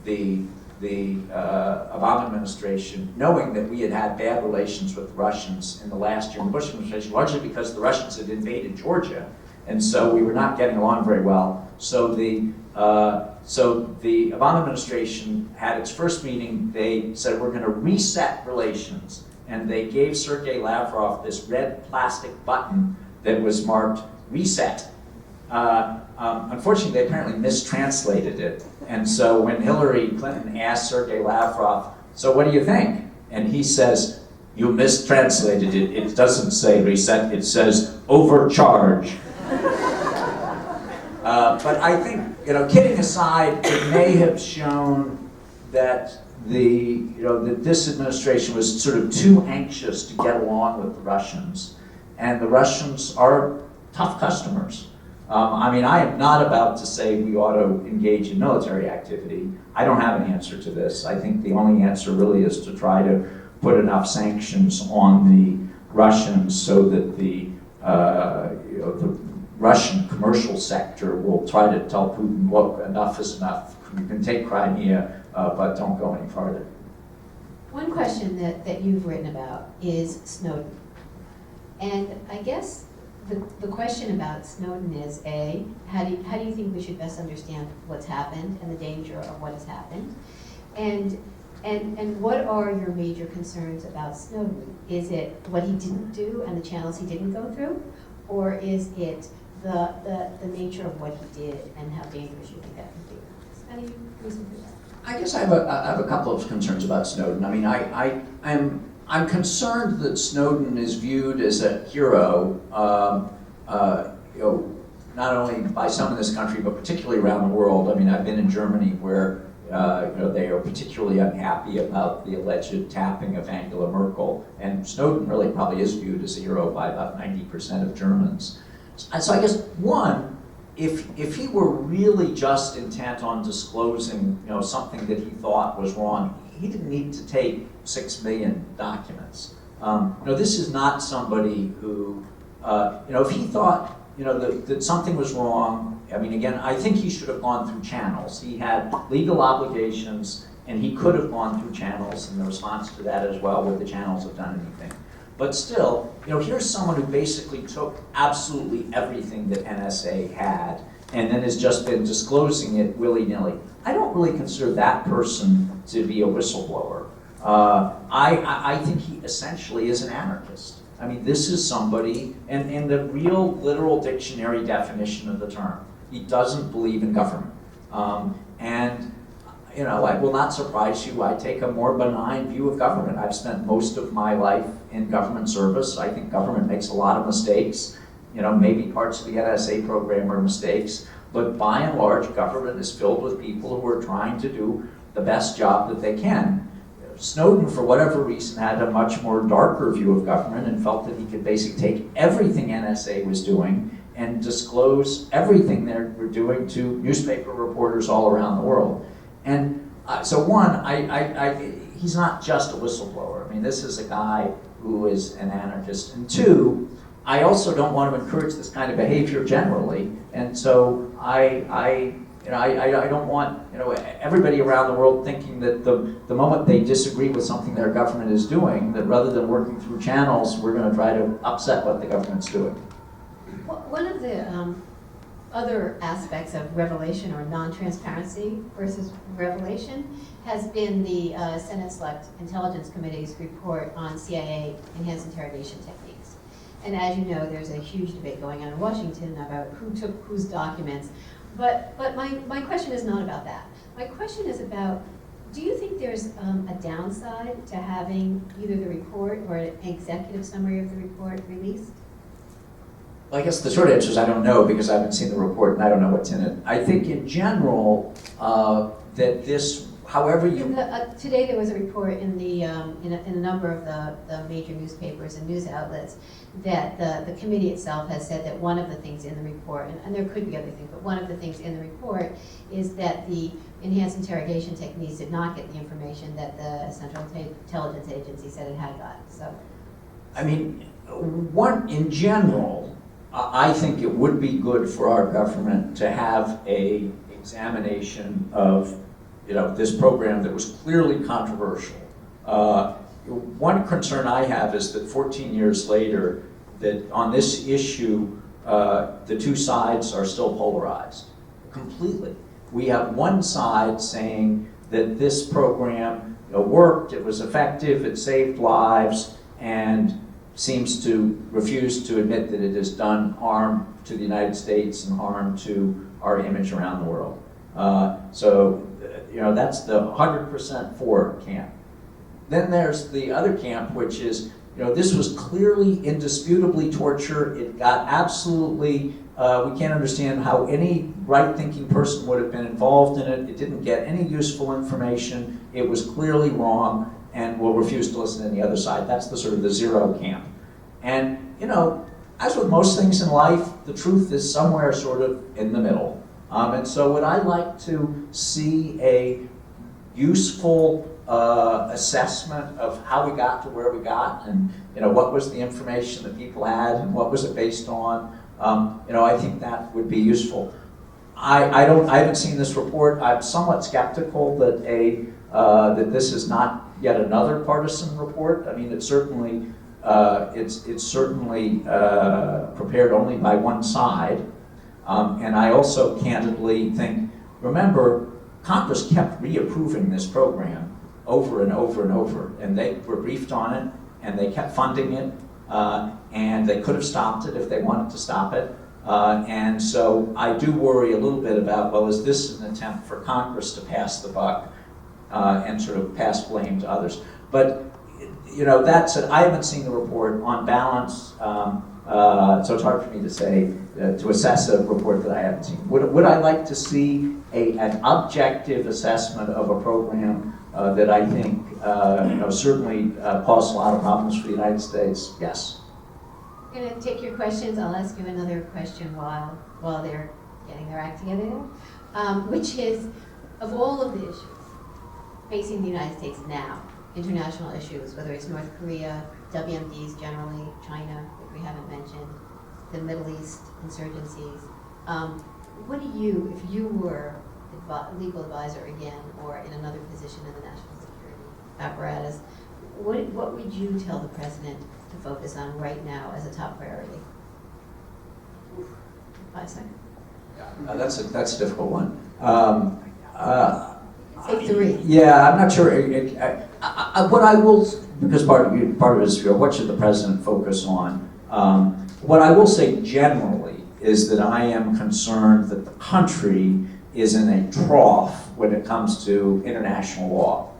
the Obama administration, knowing that we had had bad relations with the Russians in the last year in the Bush administration, largely because the Russians had invaded Georgia, and so we were not getting along very well. So the Obama administration had its first meeting. They said, we're going to reset relations, and they gave Sergei Lavrov this red plastic button that was marked reset. Unfortunately, they apparently mistranslated it. And so when Hillary Clinton asked Sergei Lavrov, so what do you think? And he says, you mistranslated it. It doesn't say reset, it says overcharge. But I think, kidding aside, it may have shown that that this administration was sort of too anxious to get along with the Russians. And the Russians are tough customers. I am not about to say we ought to engage in military activity. I don't have an answer to this. I think the only answer really is to try to put enough sanctions on the Russians so that the Russian commercial sector will try to tell Putin, look, enough is enough. You can take Crimea, but don't go any farther. One question that you've written about is Snowden. And I guess the question about Snowden is, A, how do you think we should best understand what's happened and the danger of what has happened? And what are your major concerns about Snowden? Is it what he didn't do and the channels he didn't go through? Or is it the nature of what he did and how dangerous you think that can be? How do you reason for that? I guess I have a couple of concerns about Snowden. I'm concerned that Snowden is viewed as a hero, not only by some in this country, but particularly around the world. I've been in Germany where they are particularly unhappy about the alleged tapping of Angela Merkel, and Snowden really probably is viewed as a hero by about 90% of Germans. So I guess, one, if he were really just intent on disclosing something that he thought was wrong, he didn't need to take 6 million documents. This is not somebody who, if he thought that something was wrong, again, I think he should have gone through channels. He had legal obligations, and he could have gone through channels, and the response to that as well, would the channels have done anything? But still, here's someone who basically took absolutely everything that NSA had, and then has just been disclosing it willy-nilly. I don't really consider that person to be a whistleblower. I think he essentially is an anarchist. This is somebody, and the real literal dictionary definition of the term, he doesn't believe in government. It will not surprise you, I take a more benign view of government. I've spent most of my life in government service. I think government makes a lot of mistakes. Maybe parts of the NSA program are mistakes, but by and large, government is filled with people who are trying to do the best job that they can. Snowden, for whatever reason, had a much more darker view of government and felt that he could basically take everything NSA was doing and disclose everything they were doing to newspaper reporters all around the world. And so one, he's not just a whistleblower. This is a guy who is an anarchist. And two, I also don't want to encourage this kind of behavior generally. And so I don't want everybody around the world thinking that the moment they disagree with something their government is doing, that rather than working through channels, we're going to try to upset what the government's doing. One of the other aspects of revelation or non-transparency versus revelation has been the Senate Select Intelligence Committee's report on CIA enhanced interrogation techniques. And as you know, there's a huge debate going on in Washington about who took whose documents. But my question is not about that. My question is about, do you think there's a downside to having either the report or an executive summary of the report released? Well, I guess the short answer is I don't know, because I haven't seen the report and I don't know what's in it. I think in general that this however you... Today there was a report in a number of the major newspapers and news outlets that the committee itself has said that one of the things in the report, and there could be other things, but one of the things in the report is that the enhanced interrogation techniques did not get the information that the Central Intelligence Agency said it had got. So, I mean, in general, I think it would be good for our government to have a examination of, this program that was clearly controversial. One concern I have is that 14 years later, that on this issue, the two sides are still polarized completely. We have one side saying that this program worked, it was effective, it saved lives, and seems to refuse to admit that it has done harm to the United States and harm to our image around the world. That's the 100% for camp. Then there's the other camp, which is, this was clearly, indisputably torture. It got absolutely, we can't understand how any right-thinking person would have been involved in it. It didn't get any useful information. It was clearly wrong, and will refuse to listen to the other side. That's the sort of the zero camp. And, as with most things in life, the truth is somewhere sort of in the middle. And so would I like to see a useful assessment of how we got to where we got, and what was the information that people had, and what was it based on? I think that would be useful. I haven't seen this report. I'm somewhat skeptical that that this is not yet another partisan report. I mean, it's certainly prepared only by one side, and I also candidly think, remember, Congress kept reapproving this program over and over and over, and they were briefed on it, and they kept funding it, and they could have stopped it if they wanted to stop it. And so I do worry a little bit about, well, is this an attempt for Congress to pass the buck and sort of pass blame to others? But that said, I haven't seen the report. On balance, so it's hard for me to say, to assess a report that I haven't seen. Would I like to see an objective assessment of a program that I think certainly caused a lot of problems for the United States? Yes. I'm going to take your questions. I'll ask you another question while they're getting their act together, which is, of all of the issues facing the United States now, international issues, whether it's North Korea, WMDs generally, China, which we haven't mentioned, the Middle East insurgencies, what do you, if you were a legal advisor again, or in another position in the national security apparatus, what would you tell the president to focus on right now as a top priority? 5 seconds. That's a difficult one. Say 3. Yeah, I'm not sure. What I will, because part of it is what should the president focus on. What I will say generally is that I am concerned that the country is in a trough when it comes to international law.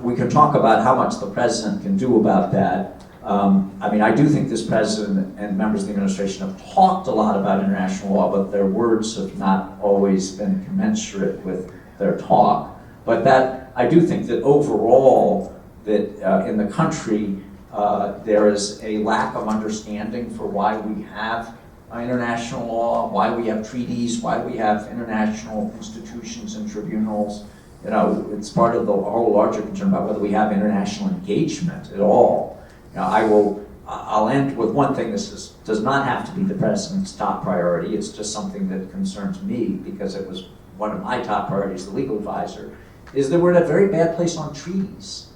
We can talk about how much the president can do about that. I do think this president and members of the administration have talked a lot about international law, but their words have not always been commensurate with their talk. But I do think that overall, that in the country, there is a lack of understanding for why we have international law, why we have treaties, why we have international institutions and tribunals. It's part of the whole larger concern about whether we have international engagement at all. I'll end with one thing. This does not have to be the president's top priority. It's just something that concerns me because it was one of my top priorities, the legal advisor, is that we're in a very bad place on treaties.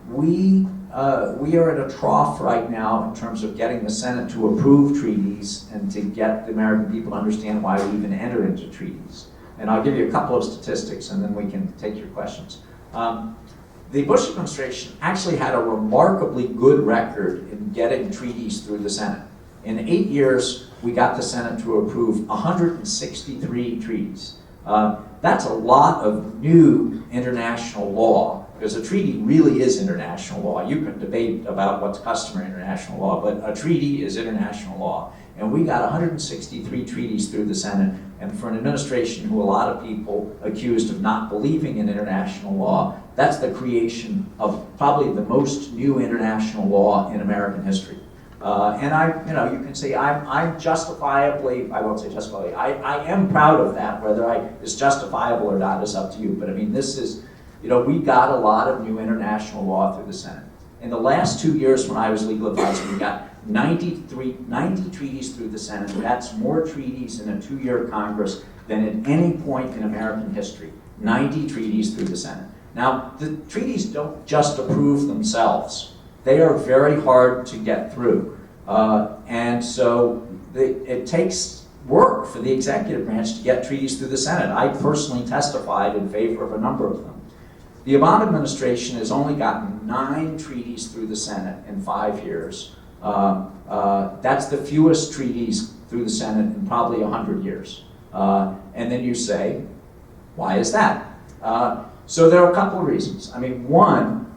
We are at a trough right now in terms of getting the Senate to approve treaties and to get the American people to understand why we even enter into treaties. And I'll give you a couple of statistics and then we can take your questions. The Bush administration actually had a remarkably good record in getting treaties through the Senate. In 8 years, we got the Senate to approve 163 treaties. That's a lot of new international law, because a treaty really is international law. You can debate about what's customary international law, but a treaty is international law. And we got 163 treaties through the Senate, And for an administration who a lot of people accused of not believing in international law, that's the creation of probably the most new international law in American history. And you can say I'm justifiably, I won't say justifiably, I am proud of that. Whether it's justifiable or not is up to you. But I mean, this is, we got a lot of new international law through the Senate. In the last 2 years when I was legal advisor, we got 90 treaties through the Senate. That's more treaties in a 2-year Congress than at any point in American history. 90 treaties through the Senate. Now, the treaties don't just approve themselves. They are very hard to get through. And so it takes work for the executive branch to get treaties through the Senate. I personally testified in favor of a number of them. The Obama administration has only gotten 9 treaties through the Senate in 5 years. That's the fewest treaties through the Senate in probably 100 years. And then you say, why is that? So there are a couple of reasons. I mean, one,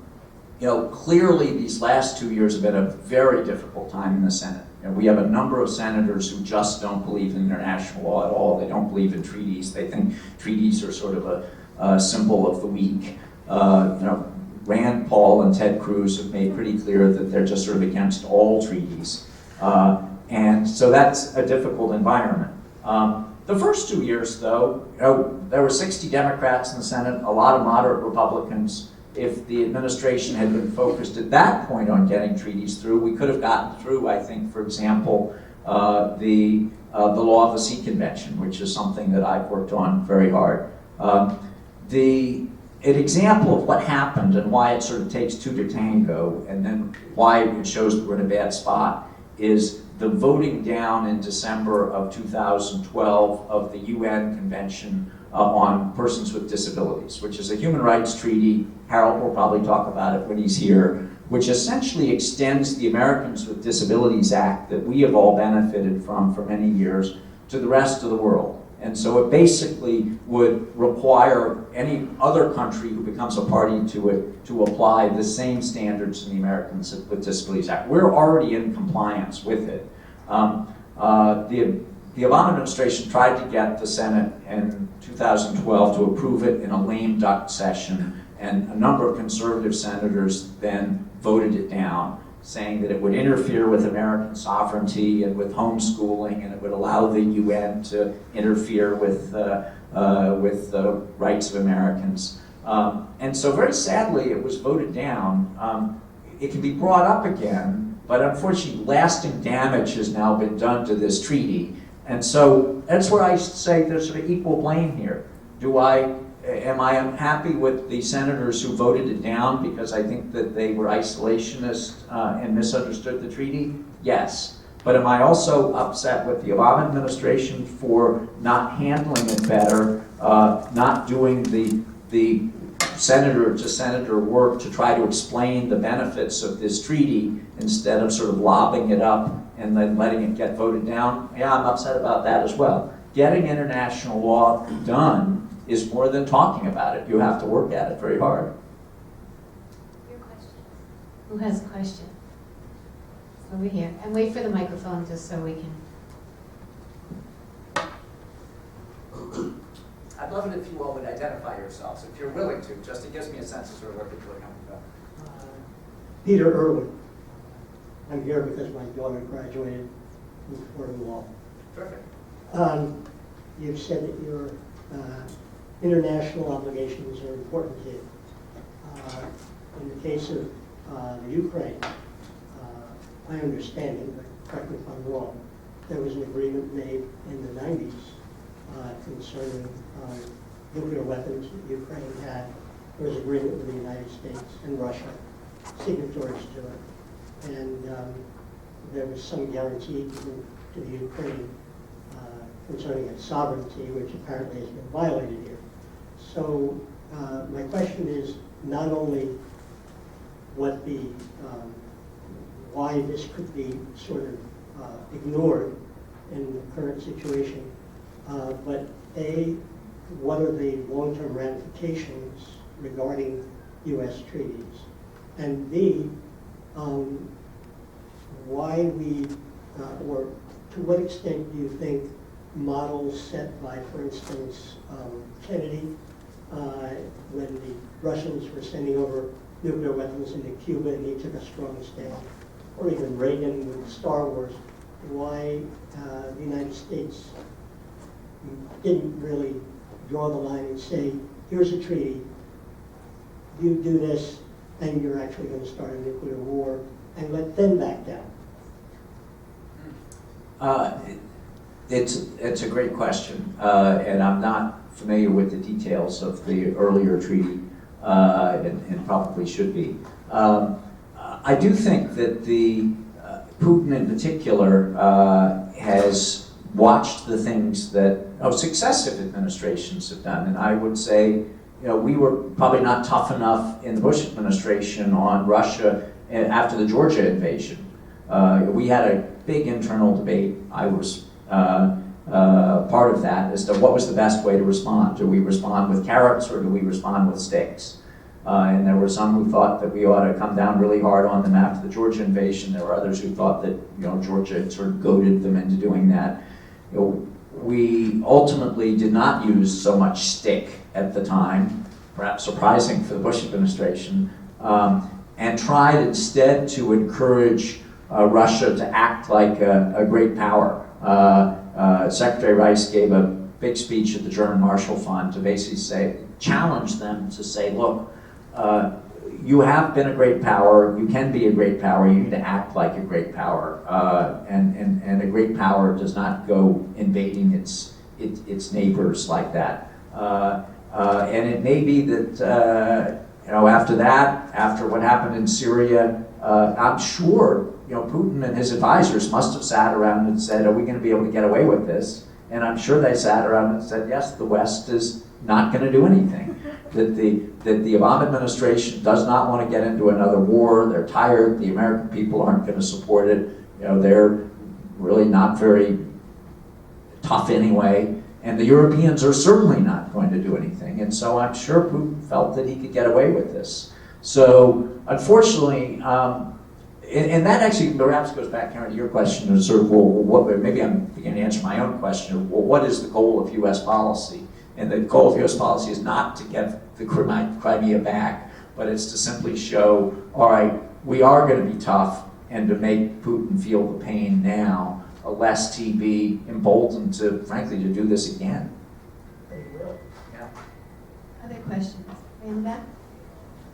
clearly these last 2 years have been a very difficult time in the Senate. We have a number of senators who just don't believe in international law at all. They don't believe in treaties. They think treaties are sort of a symbol of the weak. Rand Paul and Ted Cruz have made pretty clear that they're just sort of against all treaties. And so that's a difficult environment. The first 2 years, though, there were 60 Democrats in the Senate, a lot of moderate Republicans. If the administration had been focused at that point on getting treaties through, we could have gotten through, I think, for example, the law of the Sea Convention, which is something that I've worked on very hard. An example of what happened and why it sort of takes two to tango, and then why it shows that we're in a bad spot, is the voting down in December of 2012 of the UN Convention on Persons with Disabilities, which is a human rights treaty. Harold will probably talk about it when he's here, which essentially extends the Americans with Disabilities Act that we have all benefited from for many years to the rest of the world. And so it basically would require any other country who becomes a party to it to apply the same standards in the Americans with Disabilities Act. We're already in compliance with it. The Obama administration tried to get the Senate in 2012 to approve it in a lame duck session, and a number of conservative senators then voted it down, saying that it would interfere with American sovereignty and with homeschooling, and it would allow the UN to interfere with the rights of Americans. And so very sadly, it was voted down. It can be brought up again, but unfortunately, lasting damage has now been done to this treaty. And so that's where I say there's sort of equal blame here. Am I unhappy with the senators who voted it down because I think that they were isolationist and misunderstood the treaty? Yes. But am I also upset with the Obama administration for not handling it better, not doing the senator-to-senator work to try to explain the benefits of this treaty instead of sort of lobbing it up and then letting it get voted down? Yeah, I'm upset about that as well. Getting international law done is more than talking about it. You have to work at it very hard. Your question. Who has a question? Over here. And wait for the microphone just so we can. I'd love it if you all would identify yourselves, if you're willing to. Just it gives me a sense of sort of what people are coming from. Peter Irwin. I'm here because my daughter graduated from Fordham Law. Perfect. You've said that your international obligations are important to you. In the case of the Ukraine, my understanding, but correct me if I'm wrong, there was an agreement made in the 90s concerning nuclear weapons that Ukraine had. There was an agreement with the United States and Russia, signatories to it. And there was some guarantee given to the Ukraine concerning its sovereignty, which apparently has been violated here. So my question is not only what the why this could be sort of ignored in the current situation, but A, what are the long-term ramifications regarding U.S. treaties, and B, why we, or to what extent do you think models set by, for instance, Kennedy, when the Russians were sending over nuclear weapons into Cuba and he took a strong stand, or even Reagan with Star Wars, why the United States didn't really draw the line and say, here's a treaty, you do this, and you're actually going to start a nuclear war, and let them back down. It's a great question, and I'm not familiar with the details of the earlier treaty, and probably should be. I do think that the Putin in particular has watched the things that successive administrations have done, and I would say, we were probably not tough enough in the Bush administration on Russia after the Georgia invasion. We had a big internal debate. I was part of that as to what was the best way to respond. Do we respond with carrots or do we respond with sticks? And there were some who thought that we ought to come down really hard on them after the Georgia invasion. There were others who thought that Georgia had sort of goaded them into doing that. We ultimately did not use so much stick at the time, perhaps surprising for the Bush administration, and tried instead to encourage Russia to act like a great power. Secretary Rice gave a big speech at the German Marshall Fund to basically challenge them to say, look, you have been a great power, you can be a great power, you need to act like a great power. And a great power does not go invading its neighbors like that. And it may be that, after that, after what happened in Syria, I'm sure, Putin and his advisors must have sat around and said, are we going to be able to get away with this? And I'm sure they sat around and said, yes, the West is not going to do anything. That the Obama administration does not want to get into another war. They're tired. The American people aren't going to support it. They're really not very tough anyway. And the Europeans are certainly not going to do anything. And so I'm sure Putin felt that he could get away with this. So unfortunately, and that actually perhaps goes back, Karen, to your question of sort of, maybe I'm beginning to answer my own question of, what is the goal of U.S. policy? And the goal of U.S. policy is not to get the Crimea back, but it's to simply show, all right, we are going to be tough, and to make Putin feel the pain now, lest he be emboldened to, frankly, to do this again. Yeah. Other questions? Way in the back?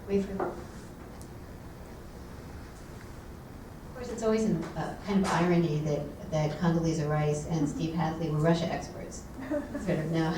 Wait for them. Of course, it's always a kind of irony that Condoleezza Rice and Steve Hadley were Russia experts. Sort of no.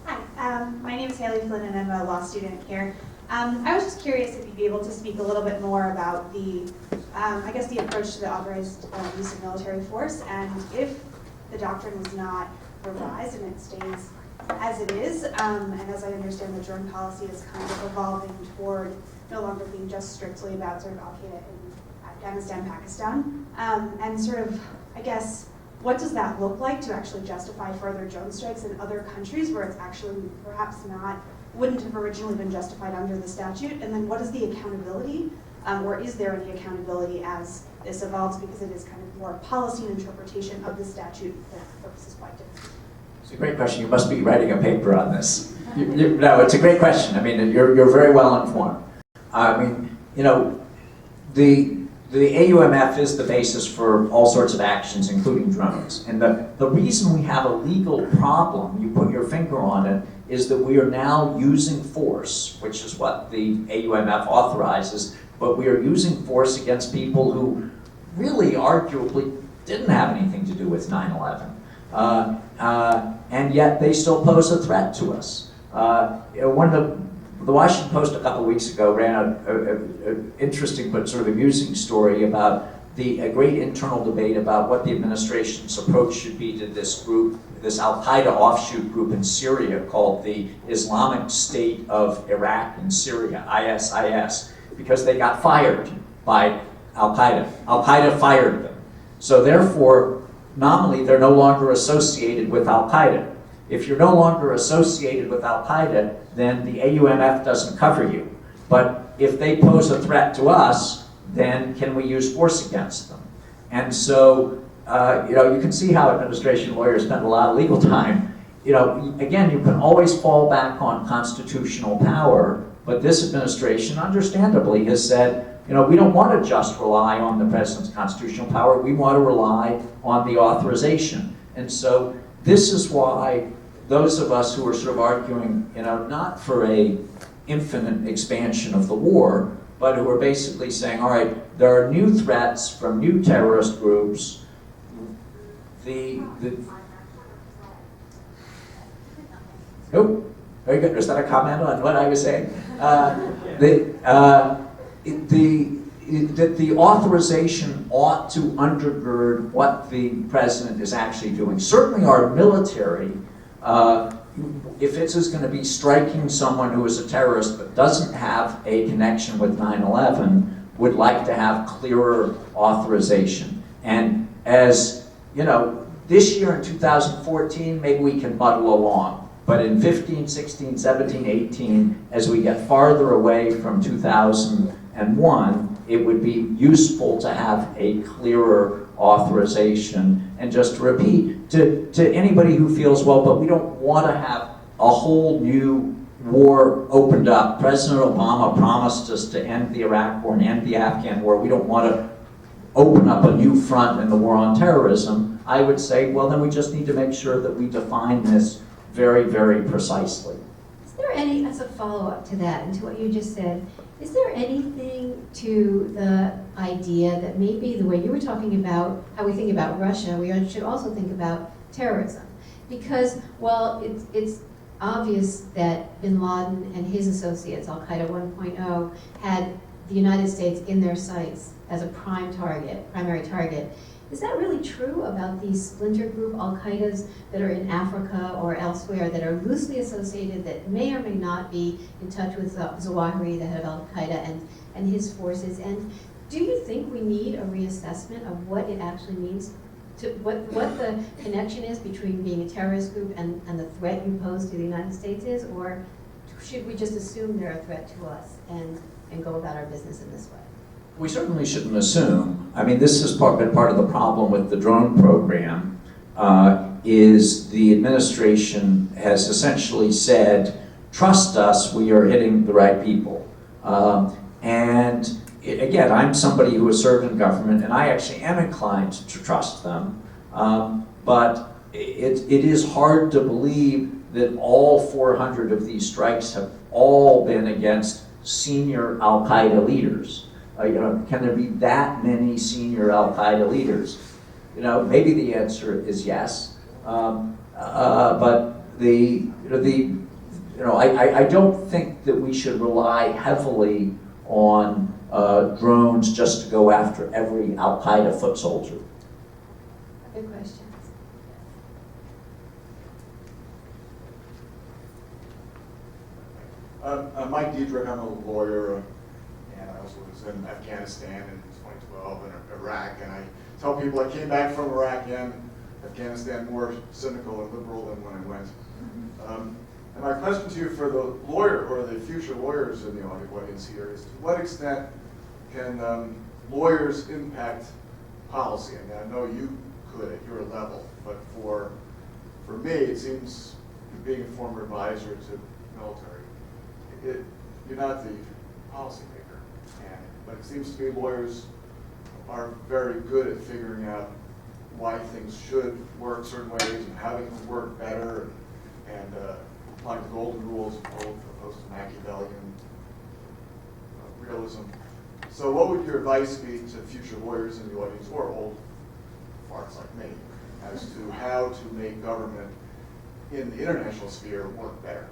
Hi, my name is Haley Flynn and I'm a law student here. I was just curious if you'd be able to speak a little bit more about the, I guess the approach to the authorized use of military force, and if the doctrine was not revised and it stays as it is, and as I understand the drone policy is kind of evolving toward no longer being just strictly about sort of Al-Qaeda in Afghanistan, Pakistan, and sort of, I guess, what does that look like to actually justify further drone strikes in other countries where it's actually perhaps wouldn't have originally been justified under the statute? And then what is the accountability, or is there any accountability as this evolves, because it is kind of more policy and interpretation of the statute that the purpose is quite different? It's a great question. You must be writing a paper on this. No, it's a great question. I mean, you're very well informed. I mean, the AUMF is the basis for all sorts of actions, including drones. And the reason we have a legal problem, you put your finger on it, is that we are now using force, which is what the AUMF authorizes, but we are using force against people who really arguably didn't have anything to do with 9/11. And yet they still pose a threat to us. The Washington Post a couple of weeks ago ran an interesting but sort of amusing story about a great internal debate about what the administration's approach should be to this group, this Al-Qaeda offshoot group in Syria called the Islamic State of Iraq and Syria, ISIS, because they got fired by Al-Qaeda. Al-Qaeda fired them. So therefore, nominally, they're no longer associated with Al-Qaeda. If you're no longer associated with Al-Qaeda, then the AUMF doesn't cover you. But if they pose a threat to us, then can we use force against them? And so you can see how administration lawyers spend a lot of legal time. Again, you can always fall back on constitutional power, but this administration, understandably, has said, we don't want to just rely on the president's constitutional power. We want to rely on the authorization. And so this is why those of us who are sort of arguing, not for a infinite expansion of the war, but who are basically saying, all right, there are new threats from new terrorist groups. Nope, very good. Is that a comment on what I was saying? That the authorization ought to undergird what the president is actually doing. Certainly our military, if it's going to be striking someone who is a terrorist but doesn't have a connection with 9/11, would like to have clearer authorization. And as, this year in 2014, maybe we can muddle along. But in 15, 16, 17, 18, as we get farther away from 2001, it would be useful to have a clearer authorization. And just to repeat, to anybody who feels, well, but we don't want to have a whole new war opened up. President Obama promised us to end the Iraq war and end the Afghan war. We don't want to open up a new front in the war on terrorism. I would say, well, then we just need to make sure that we define this very, very precisely. Is there any, as a follow-up to that and to what you just said, is there anything to the idea that maybe the way you were talking about how we think about Russia, we should also think about terrorism? Because, well, it's obvious that bin Laden and his associates, Al-Qaeda 1.0, had the United States in their sights as a primary target. Is that really true about these splinter group Al-Qaedas that are in Africa or elsewhere that are loosely associated, that may or may not be in touch with Zawahiri, the head of Al-Qaeda, and his forces? And do you think we need a reassessment of what it actually means, to what the connection is between being a terrorist group and the threat you pose to the United States is? Or should we just assume they're a threat to us and go about our business in this way? We certainly shouldn't assume. I mean, this has been part of the problem with the drone program, is the administration has essentially said, trust us, we are hitting the right people. Again, I'm somebody who has served in government, and I actually am inclined to trust them. But it is hard to believe that all 400 of these strikes have all been against senior Al-Qaeda leaders. Can there be that many senior Al-Qaeda leaders? Maybe the answer is yes. But I don't think that we should rely heavily on drones just to go after every Al-Qaeda foot soldier. Other questions? I'm Mike Diedrich, I'm a lawyer, and I also was in Afghanistan in 2012 and Iraq, and I tell people I came back from Iraq and Afghanistan more cynical and liberal than when I went. And my question to you for the lawyer or the future lawyers in the audience here is, to what extent can lawyers impact policy? I mean, I know you could at your level, but for me, it seems, being a former advisor to military, you're not the policymaker, but it seems to me lawyers are very good at figuring out why things should work certain ways and how they can work better, and applying the golden rules opposed to Machiavellian realism. So what would your advice be to future lawyers in the audience, or old farts like me, as to how to make government in the international sphere work better?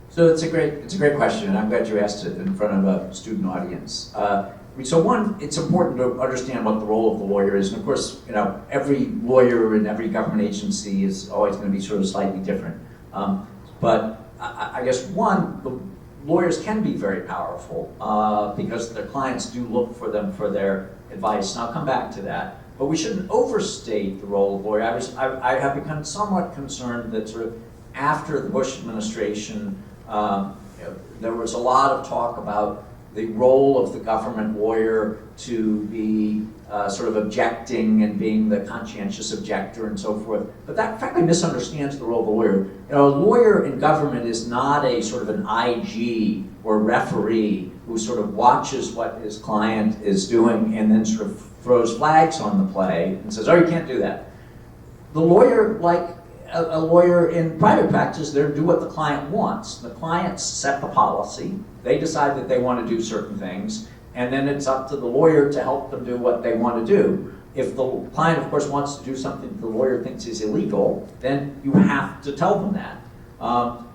So it's a great question, and I'm glad you asked it in front of a student audience. So one, it's important to understand what the role of the lawyer is, and of course, every lawyer in every government agency is always going to be sort of slightly different. But I guess one, the lawyers can be very powerful because their clients do look for them for their advice, and I'll come back to that. But we shouldn't overstate the role of the lawyer. I have become somewhat concerned that sort of after the Bush administration, there was a lot of talk about the role of the government lawyer to be sort of objecting and being the conscientious objector and so forth. But that frankly misunderstands the role of the lawyer. You know, a lawyer in government is not a sort of an IG or referee who sort of watches what his client is doing and then sort of throws flags on the play and says, oh, you can't do that. The lawyer, like a lawyer in private practice, they do what the client wants. The clients set the policy. They decide that they want to do certain things, and then it's up to the lawyer to help them do what they want to do. If the client, of course, wants to do something the lawyer thinks is illegal, then you have to tell them that.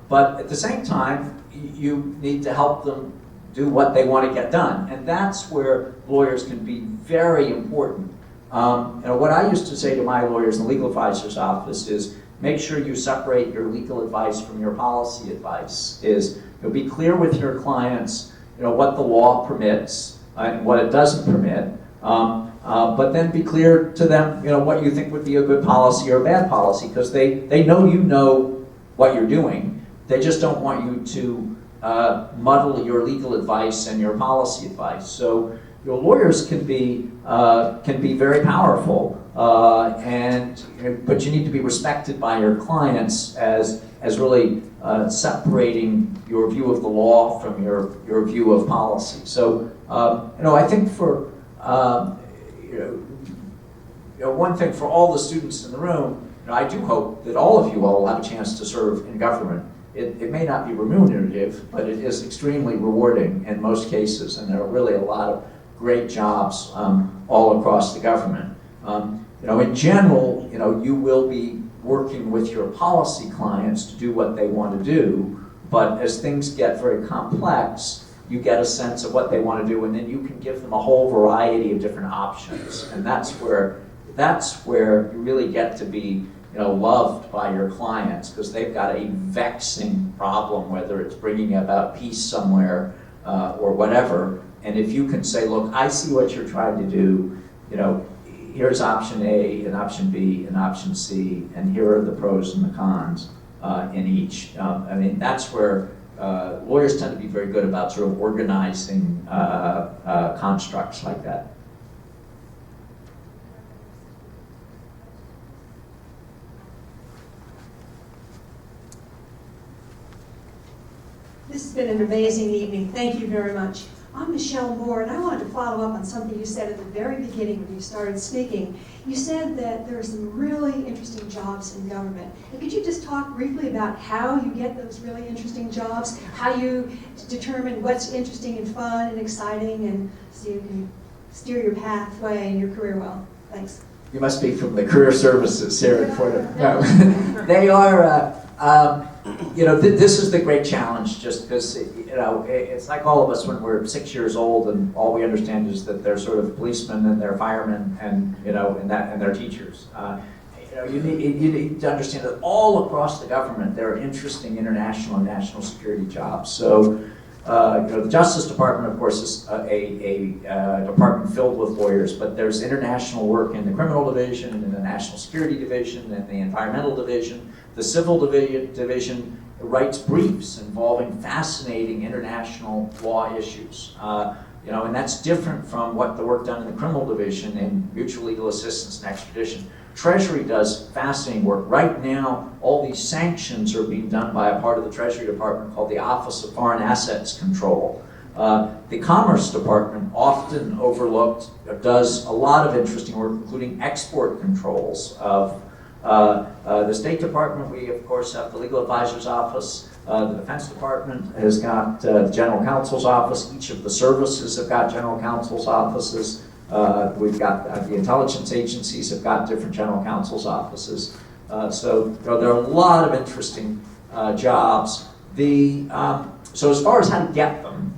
But at the same time, you need to help them do what they want to get done. And that's where lawyers can be very important. You know, what I used to say to my lawyers in the legal advisor's office is, make sure you separate your legal advice from your policy advice. Is, you know, be clear with your clients, you know, what the law permits and what it doesn't permit. But then be clear to them, you know, what you think would be a good policy or a bad policy, because they know you know what you're doing. They just don't want you to muddle your legal advice and your policy advice. So your lawyers can be very powerful, but you need to be respected by your clients as really separating your view of the law from your view of policy. So you know, I think for one thing for all the students in the room, you know, I do hope that all of you all will have a chance to serve in government. It may not be remunerative, but it is extremely rewarding in most cases, and there are really a lot of great jobs all across the government. You know, in general, you know, you will be working with your policy clients to do what they want to do, but as things get very complex, you get a sense of what they want to do, and then you can give them a whole variety of different options, and that's where you really get to be, you know, loved by your clients, because they've got a vexing problem, whether it's bringing about peace somewhere or whatever. And if you can say, look, I see what you're trying to do, you know, here's option A and option B and option C, and here are the pros and the cons in each. I mean, that's where lawyers tend to be very good about sort of organizing constructs like that. This has been an amazing evening. Thank you very much. I'm Michelle Moore, and I wanted to follow up on something you said at the very beginning when you started speaking. You said that there are some really interesting jobs in government. And could you just talk briefly about how you get those really interesting jobs, how you determine what's interesting and fun and exciting, and so you can steer your pathway and your career well? Thanks. You must be from the career services here at Fordham. No, they are. You know, this is the great challenge, just because, you know, it's like all of us when we're 6 years old and all we understand is that they're sort of policemen and they're firemen and, you know, and they're teachers. You know, you need to understand that all across the government there are interesting international and national security jobs. So, you know, the Justice Department, of course, is a department filled with lawyers, but there's international work in the criminal division and in the national security division and the environmental division. The civil division writes briefs involving fascinating international law issues. You know, and that's different from what the work done in the criminal division in mutual legal assistance and extradition. Treasury does fascinating work. Right now, all these sanctions are being done by a part of the Treasury Department called the Office of Foreign Assets Control. The Commerce Department, often overlooked, does a lot of interesting work, including export controls of the State Department. We, of course, have the Legal Advisor's Office. The Defense Department has got the General Counsel's Office. Each of the services have got General Counsel's offices. We've got the intelligence agencies have got different General Counsel's offices. So you know, there are a lot of interesting jobs. So as far as how to get them,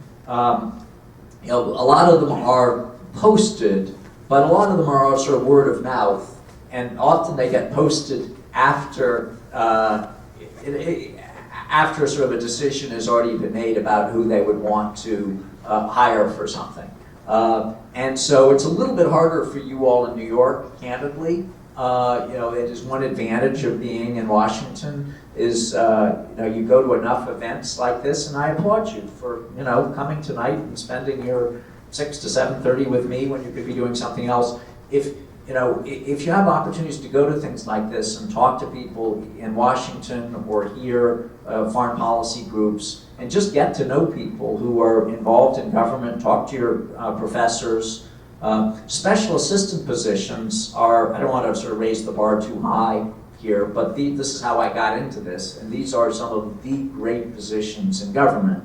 you know, a lot of them are posted, but a lot of them are sort of word of mouth. And often they get posted after after sort of a decision has already been made about who they would want to hire for something. And so it's a little bit harder for you all in New York, candidly, It is one advantage of being in Washington is, you go to enough events like this, and I applaud you for, coming tonight and spending your 6 to 7:30 with me when you could be doing something else. If you have opportunities to go to things like this and talk to people in Washington or here, foreign policy groups, and just get to know people who are involved in government, talk to your professors. Special assistant positions are, I don't want to sort of raise the bar too high here, but this is how I got into this, and these are some of the great positions in government.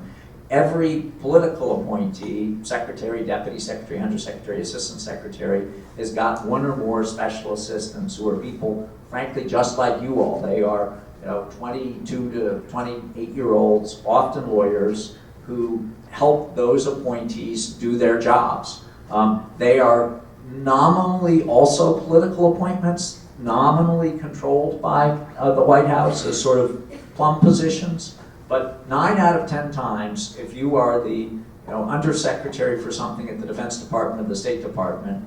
Every political appointee, secretary, deputy secretary, undersecretary, assistant secretary, has got one or more special assistants who are people, frankly, just like you all. They are 22 to 28-year-olds, often lawyers, who help those appointees do their jobs. They are nominally also political appointments, nominally controlled by the White House as sort of plum positions, but 9 out of 10 times, if you are the undersecretary for something at the Defense Department or the State Department,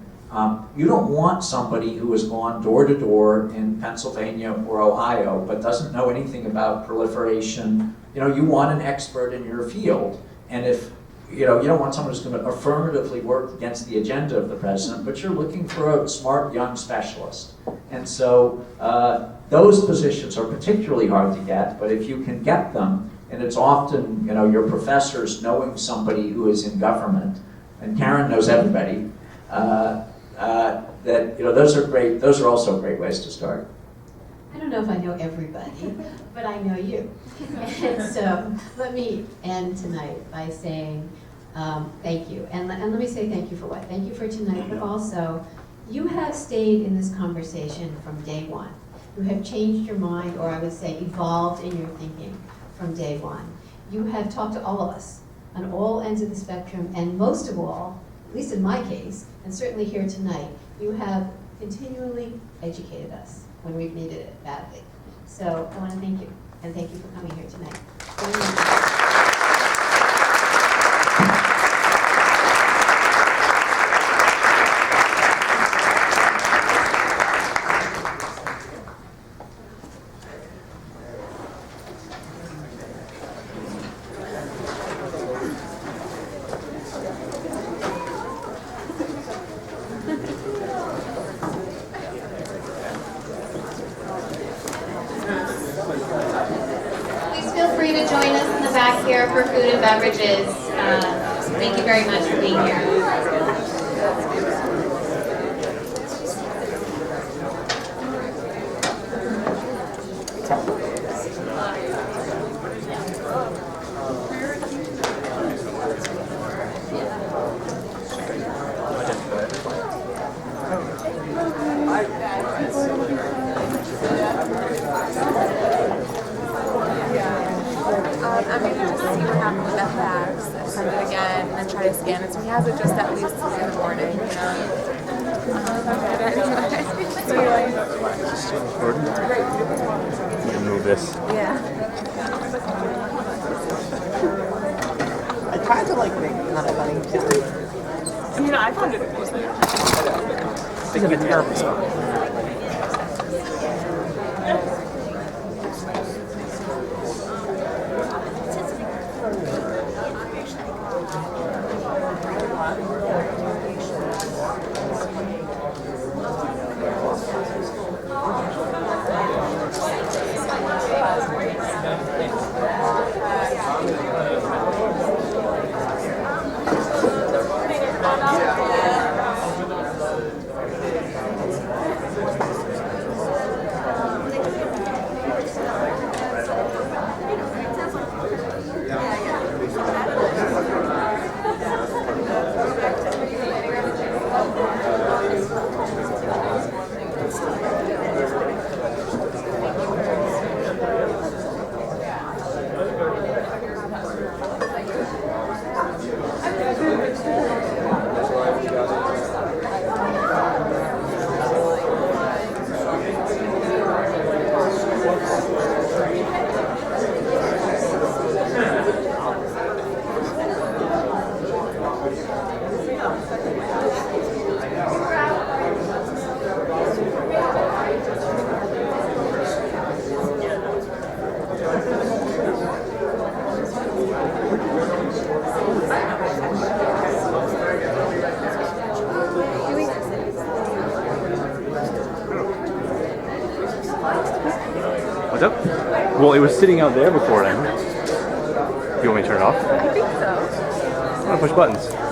you don't want somebody who has gone door to door in Pennsylvania or Ohio but doesn't know anything about proliferation. You want an expert in your field, and if you don't want someone who's going to affirmatively work against the agenda of the president, but you're looking for a smart young specialist. And so those positions are particularly hard to get, but if you can get them, and it's often your professors knowing somebody who is in government, and Karen knows everybody, those are great. Those are also great ways to start. I don't know if I know everybody, but I know you. And so let me end tonight by saying thank you. And let me say thank you for what? Thank you for tonight, but also you have stayed in this conversation from day one. You have changed your mind, or I would say evolved in your thinking from day one. You have talked to all of us on all ends of the spectrum, and most of all, at least in my case, and certainly here tonight, you have continually educated us when we've needed it badly. So I want to thank you, and thank you for coming here tonight. For food and beverages. Thank you very much for being here. I'm going to just see what happened with that fax, send it again, and then try to scan it. So he has it just at least in the morning, Move this. Yeah. I tried to make not funny too. I found it amusing. Think of a terrible song. What's up? Well, it was sitting out there before then. You want me to turn it off? I think so. I want to push buttons.